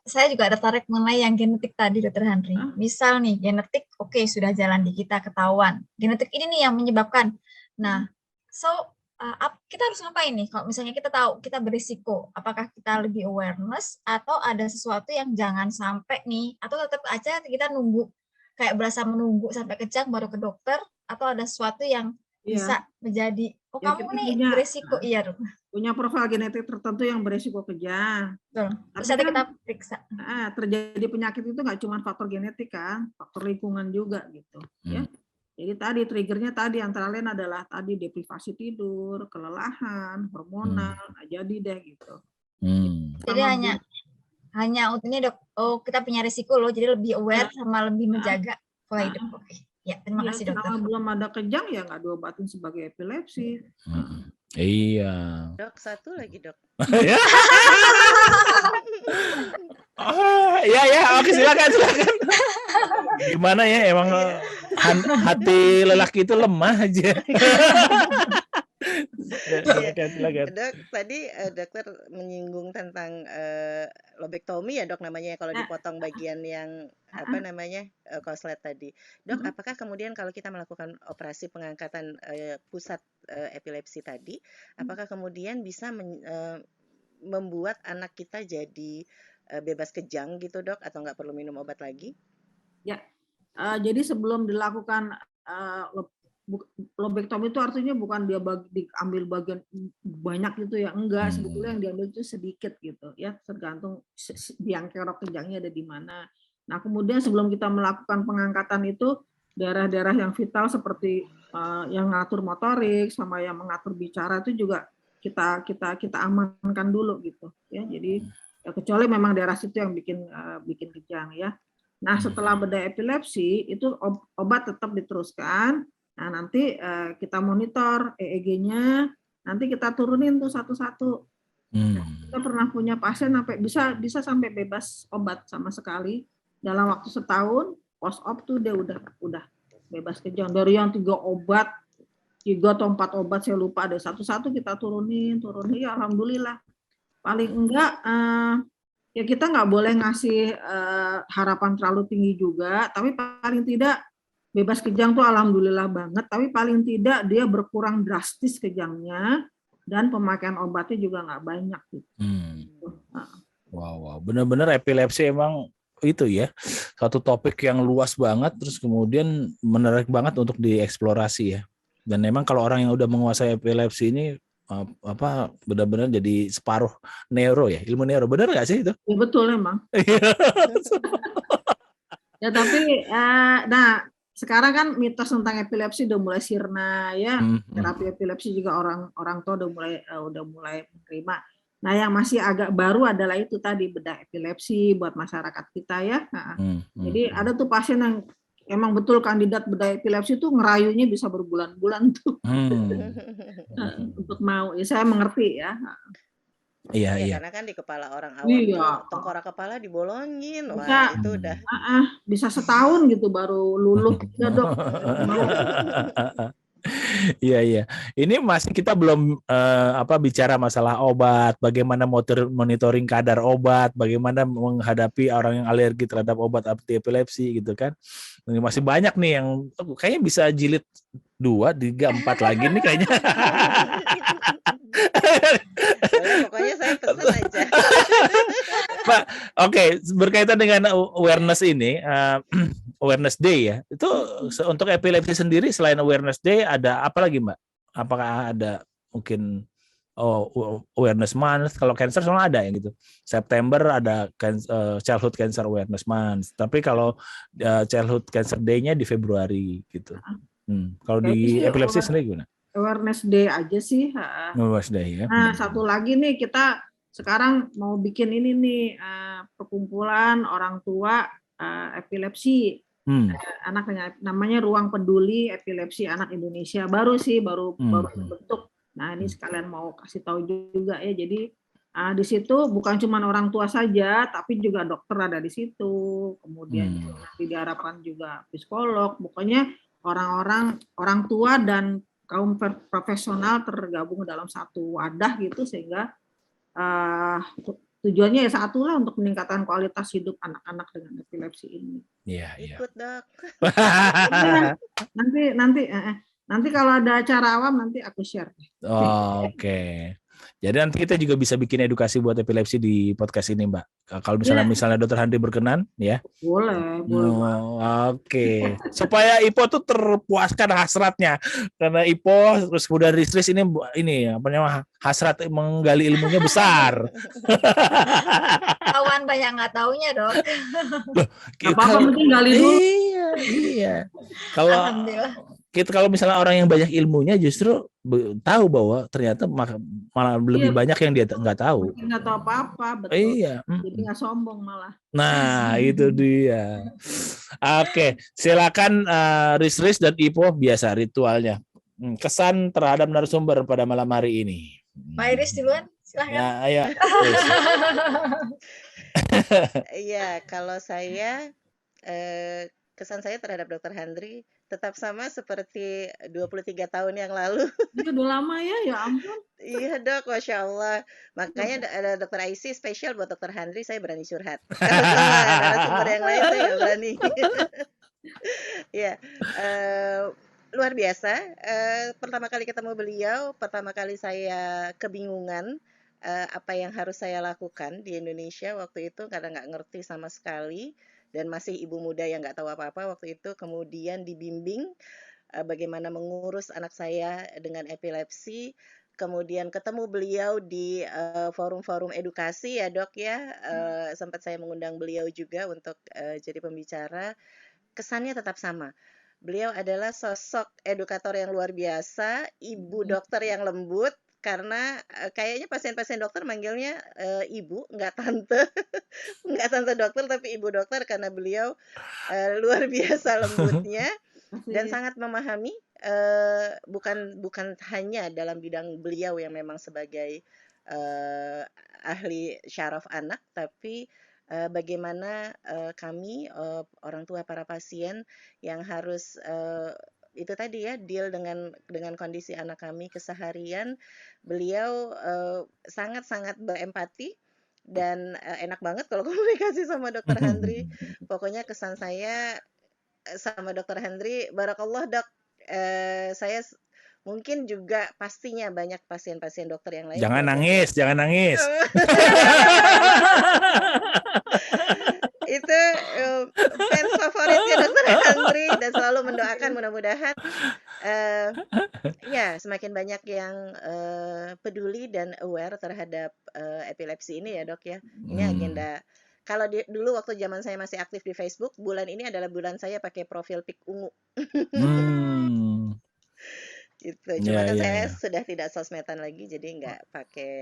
Saya juga tertarik mengenai yang genetik tadi, Dr. Henry. Misal nih, genetik oke, sudah jalan di kita, ketahuan. Genetik ini nih yang menyebabkan. Nah, kita harus ngapain nih? Kalau misalnya kita tahu kita berisiko, apakah kita lebih awareness atau ada sesuatu yang jangan sampai nih, atau tetap aja kita nunggu, kayak berasa menunggu sampai kejang baru ke dokter, atau ada sesuatu yang bisa menjadi, ya, kamu nih berisiko, iya dok. Punya profil genetik tertentu yang berisiko kejang. Terus nanti kita periksa. Terjadi penyakit itu nggak cuma faktor genetik kan, faktor lingkungan juga gitu. Ya. Jadi tadi triggernya tadi antara lain adalah tadi deprivasi tidur, kelelahan, hormonal, jadi deh gitu. Jadi hanya untuk ini dok, kita punya risiko loh, jadi lebih aware sama lebih menjaga pola hidup. Oke. Ya, terima kasih dokter. Kalau belum ada kejang ya nggak diobatin sebagai epilepsi. Iya. Dok, satu lagi dok. Ya, oke silakan. Gimana ya, emang hati lelaki itu lemah aja. Silakan. Dok, tadi dokter menyinggung tentang lobektomi ya dok namanya kalau dipotong bagian yang konslet tadi. Dok, apakah kemudian kalau kita melakukan operasi pengangkatan pusat epilepsi tadi, apakah kemudian bisa membuat anak kita jadi bebas kejang gitu dok, atau nggak perlu minum obat lagi? Ya, jadi sebelum dilakukan lobektomi itu artinya bukan dia diambil bagian banyak gitu ya, enggak, sebetulnya yang diambil itu sedikit gitu ya, tergantung biang kerok kejangnya ada di mana. Nah kemudian sebelum kita melakukan pengangkatan itu daerah-daerah yang vital seperti yang mengatur motorik sama yang mengatur bicara itu juga kita amankan dulu gitu ya. Jadi kecuali memang daerah situ yang bikin kejang ya. Nah setelah bedah epilepsi itu obat tetap diteruskan. Nah nanti kita monitor EEG-nya, nanti kita turunin tuh satu-satu. Kita pernah punya pasien sampai bisa sampai bebas obat sama sekali dalam waktu setahun. Post op tuh dia udah bebas kejang. Dari yang 3 atau 4 obat saya lupa, ada satu-satu kita turunin ya alhamdulillah. Paling enggak ya kita nggak boleh ngasih harapan terlalu tinggi juga, tapi paling tidak bebas kejang tuh alhamdulillah banget, tapi paling tidak dia berkurang drastis kejangnya dan pemakaian obatnya juga nggak banyak gitu. Wow, benar-benar epilepsi emang itu ya satu topik yang luas banget, terus kemudian menarik banget untuk dieksplorasi ya. Dan memang kalau orang yang udah menguasai epilepsi ini benar-benar jadi separuh neuro ya, ilmu neuro, benar nggak sih itu? Ya, betul emang. Ya tapi sekarang kan mitos tentang epilepsi udah mulai sirna ya. Terapi epilepsi juga orang tua udah mulai menerima. Nah, yang masih agak baru adalah itu tadi bedah epilepsi buat masyarakat kita ya. Jadi ada tuh pasien yang emang betul kandidat bedah epilepsi tuh ngerayunya bisa berbulan-bulan tuh untuk mau. Ya saya mengerti ya. Iya, karena kan di kepala orang awam tuh tengkorak kepala dibolongin. Wah, itu udah bisa setahun gitu baru luluh ya, Dok. Iya. Ini masih kita belum bicara masalah obat, bagaimana monitoring kadar obat, bagaimana menghadapi orang yang alergi terhadap obat anti epilepsi gitu kan. Ini masih banyak nih yang kayaknya bisa jilid 2, 3, 4 lagi nih kayaknya. Pokoknya saya pesan aja. Pak, oke, berkaitan dengan awareness ini, awareness day ya. Itu untuk epilepsi sendiri selain awareness day ada apa lagi, Mbak? Apakah ada mungkin awareness month? Kalau cancer soalnya ada yang gitu. September ada childhood cancer awareness month. Tapi kalau childhood cancer day-nya di Februari gitu. Kalau di epilepsi sendiri gimana? Awareness day aja sih. Awareness day ya. Nah, satu lagi nih kita sekarang mau bikin ini nih perkumpulan orang tua epilepsi anak namanya Ruang Peduli Epilepsi Anak Indonesia baru dibentuk. Nah ini sekalian mau kasih tahu juga ya. Jadi di situ bukan cuma orang tua saja, tapi juga dokter ada di situ. Kemudian nanti diharapkan juga psikolog. Pokoknya orang tua dan kaum profesional tergabung dalam satu wadah gitu sehingga tujuannya ya satulah untuk meningkatkan kualitas hidup anak-anak dengan epilepsi ini. Iya. Ikut, Dok. Nanti kalau ada acara awam nanti aku share. Oke. Jadi nanti kita juga bisa bikin edukasi buat epilepsi di podcast ini, Mbak. Kalau misalnya Dr. Handri berkenan, ya. Boleh. Oke. Supaya Ipo tuh terpuaskan hasratnya. Karena Ipo terus kemudian Ris ini hasrat menggali ilmunya besar. Kawan banyak nggak taunya, Dok. Apa-apa mungkin gali dulu. Iya. Kalau misalnya orang yang banyak ilmunya justru tahu bahwa ternyata malah lebih banyak yang dia nggak tahu. Nggak tahu apa-apa, betul. Iya. Jadi nggak sombong malah. Nah, itu dia. Oke, silakan Ris dan Ipo biasa ritualnya. Kesan terhadap narasumber pada malam hari ini. Pak Iris duluan, silahkan. Ya, ayo. Iya, kalau saya kesan saya terhadap Dr. Handri tetap sama seperti 23 tahun yang lalu. Itu udah lama ya ampun. Iya, Dok, Masya Allah. Makanya ada Dr. Aisy spesial buat Dr. Handri, saya berani curhat. Kalau sama narasumber yang lain saya nggak berani. Ya, luar biasa. Pertama kali ketemu beliau, pertama kali saya kebingungan apa yang harus saya lakukan di Indonesia waktu itu karena nggak ngerti sama sekali. Dan masih ibu muda yang nggak tahu apa-apa waktu itu, kemudian dibimbing bagaimana mengurus anak saya dengan epilepsi, kemudian ketemu beliau di forum-forum edukasi ya, Dok ya, sempat saya mengundang beliau juga untuk jadi pembicara. Kesannya tetap sama. Beliau adalah sosok edukator yang luar biasa, ibu dokter yang lembut, karena kayaknya pasien-pasien dokter manggilnya ibu, nggak tante, nggak tante dokter tapi ibu dokter karena beliau luar biasa lembutnya dan sangat memahami, bukan hanya dalam bidang beliau yang memang sebagai ahli syaraf anak, tapi bagaimana kami orang tua para pasien yang harus itu tadi ya, deal dengan kondisi anak kami keseharian. Beliau sangat-sangat berempati dan enak banget kalau komunikasi sama Dr. Handri. Pokoknya kesan saya sama Dr. Handri, barakallah, Dok. Saya mungkin juga pastinya banyak pasien-pasien dokter yang lain. Jangan nangis. Itu fans favoritnya Dr. Handri dan selalu mendoakan mudah-mudahan ya semakin banyak yang peduli dan aware terhadap epilepsi ini ya, Dok ya. Ini agenda Kalau dulu waktu zaman saya masih aktif di Facebook, bulan ini adalah bulan saya pakai profil pic ungu. Gitu. Cuma kan saya sudah tidak sosmedan lagi, jadi nggak pakai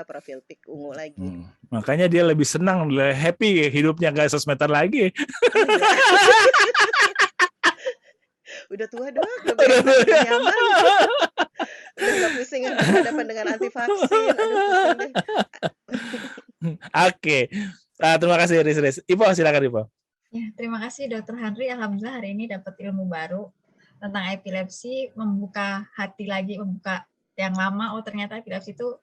profil pic ungu lagi. Makanya dia lebih senang, happy hidupnya nggak sosmedan lagi. Udah tua dong, udah nyaman. Udah nggak pusing berhadapan dengan anti vaksin. Aduh, pusing deh. Oke. Terima kasih Riz. Ipo, silakan Ipo. Ya, terima kasih Dr. Henry. Alhamdulillah hari ini dapat ilmu baru tentang epilepsi, membuka hati lagi, membuka yang lama. Oh, ternyata epilepsi itu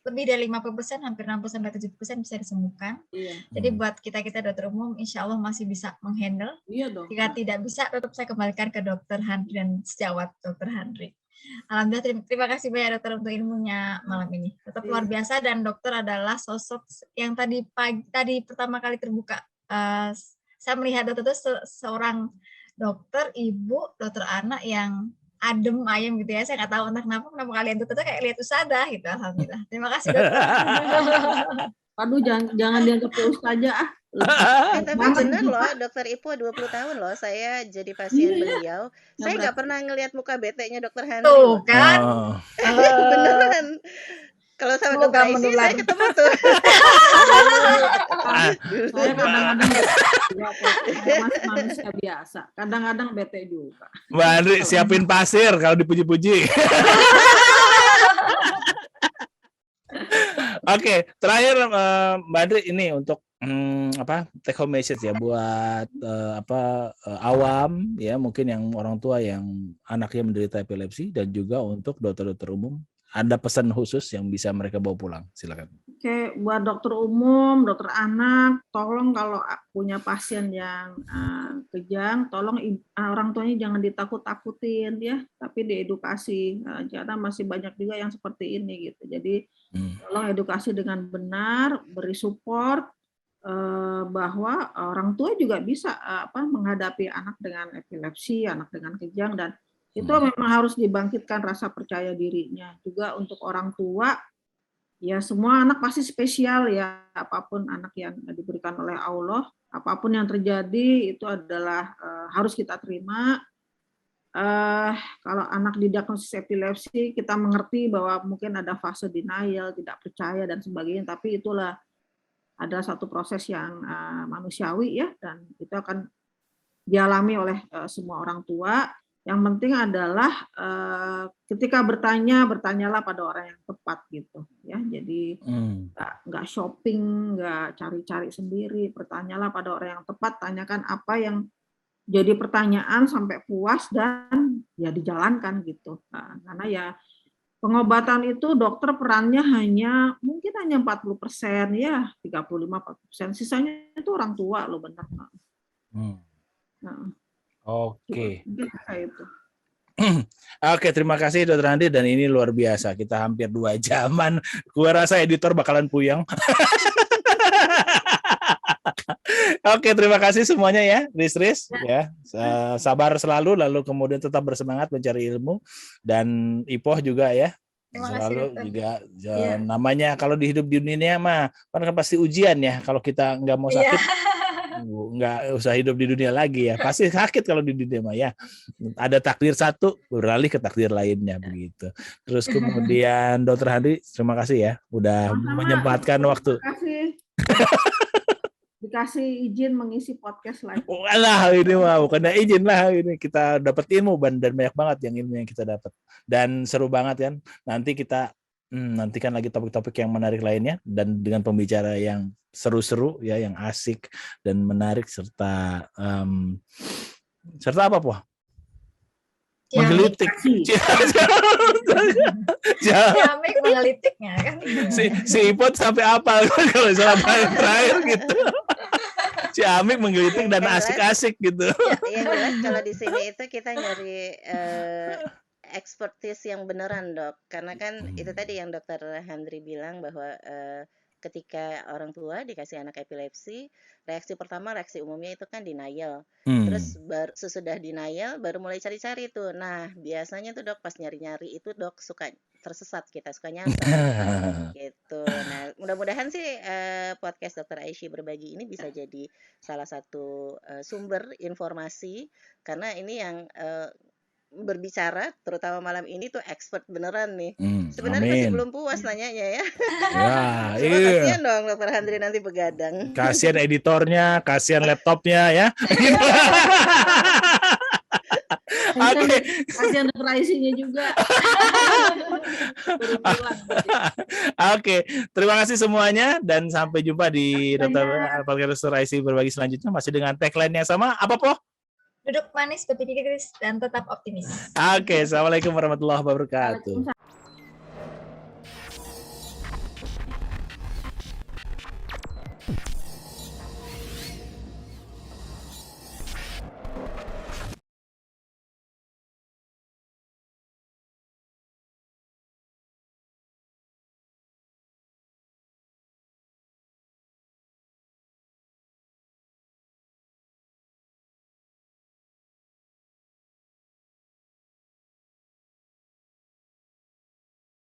lebih dari 50%, hampir 60-70% bisa disembuhkan. Iya. Jadi buat kita dokter umum, insya Allah masih bisa menghandle. Iya dong. Jika tidak bisa, tetap saya kembalikan ke Dr. Henry dan sejawat Dr. Henry. Alhamdulillah, terima kasih banyak dokter untuk ilmunya malam ini. Tetap luar biasa, dan dokter adalah sosok yang tadi pertama kali terbuka. Saya melihat dokter itu seorang dokter, ibu, dokter anak yang adem ayem gitu ya. Saya nggak tahu entah kenapa kalian dokter kayak lihat ustadzah gitu. Alhamdulillah. Terima kasih dokter. Aduh, jangan dianggap ustazah ah. Tapi benar loh, Dokter Ipo 20 tahun loh saya jadi pasien beliau. Saya nggak pernah ngelihat muka bete-nya Dokter Henry. Tuh kan? Beneran. Kalau sama Dokter Isi saya ketemu tuh. Saya kadang-kadang manusia biasa. Kadang-kadang bete juga. Mbak Andri, siapin pasir kalau dipuji-puji. Oke, terakhir Mbak Andri ini untuk take home message ya buat awam ya, mungkin yang orang tua yang anaknya menderita epilepsi, dan juga untuk dokter-dokter umum, ada pesan khusus yang bisa mereka bawa pulang, silakan. Oke, buat dokter umum, dokter anak, tolong kalau punya pasien yang kejang, tolong orang tuanya jangan ditakut-takutin ya, tapi diedukasi. Karena masih banyak juga yang seperti ini gitu. Jadi tolong edukasi dengan benar, beri support bahwa orang tua juga bisa menghadapi anak dengan epilepsi, anak dengan kejang, dan itu memang harus dibangkitkan rasa percaya dirinya. Juga untuk orang tua, ya semua anak pasti spesial ya, apapun anak yang diberikan oleh Allah, apapun yang terjadi itu adalah harus kita terima. Kalau anak didiagnosis epilepsi, kita mengerti bahwa mungkin ada fase denial, tidak percaya dan sebagainya, tapi itulah ada satu proses yang manusiawi ya, dan itu akan dialami oleh semua orang tua. Yang penting adalah ketika bertanyalah pada orang yang tepat gitu ya. Jadi nggak shopping, nggak cari-cari sendiri, bertanyalah pada orang yang tepat, tanyakan apa yang jadi pertanyaan sampai puas dan ya dijalankan gitu. Karena ya pengobatan itu dokter perannya mungkin hanya 40% ya, 35-40%, sisanya itu orang tua loh, benar. Oke. Oke, terima kasih Dr. Andi, dan ini luar biasa. Kita hampir 2 jaman. Gua rasa editor bakalan puyeng. Oke, terima kasih semuanya ya, Riz ya. Sabar selalu, lalu kemudian tetap bersemangat mencari ilmu, dan Ipoh juga ya. Selalu juga namanya kalau di hidup di dunia mah kan pasti ujian ya. Kalau kita nggak mau sakit, nggak usah hidup di dunia lagi ya, pasti sakit kalau di dunia mah ya. Ada takdir satu beralih ke takdir lainnya begitu. Terus kemudian Dr. Handi, terima kasih ya udah menyempatkan waktu. Terima kasih. Dikasih izin mengisi podcast lagi. Walah, ini mah bukannya izin lah, ini kita dapat ilmu dan banyak banget ilmu yang kita dapat, dan seru banget kan. Nanti kita nantikan lagi topik-topik yang menarik lainnya, dan dengan pembicara yang seru-seru ya, yang asik dan menarik, serta apa Poh? Menggelitik. Ciamik menggelitiknya kan. Si Ipot sampai apa kalau salah terakhir gitu. Ciamik menggelitik dan asik-asik gitu. Yang jelas kalau di sini itu kita nyari expertise yang beneran, Dok. Karena kan itu tadi yang Dokter Henry bilang bahwa ketika orang tua dikasih anak epilepsi, reaksi umumnya itu kan denial. Terus sesudah denial baru mulai cari-cari tuh. Nah, biasanya tuh Dok pas nyari-nyari itu Dok suka tersesat, kita suka nyasar gitu. Nah, mudah-mudahan sih podcast Dr. Aisyah berbagi ini bisa jadi salah satu sumber informasi, karena ini yang berbicara terutama malam ini tuh expert beneran nih. Sebenarnya masih belum puas nanyanya ya. Cuma kasihan dong Dr. Handri nanti begadang. Kasihan editornya, kasihan laptopnya ya. Oke. Kasihan Dr. Aisyah juga. Oke, terima kasih semuanya dan sampai jumpa di Dr. Aisyah berbagi selanjutnya masih dengan tagline yang sama. Apa po? Duduk manis, berpikir kritis, dan tetap optimis. Oke, assalamualaikum warahmatullahi wabarakatuh.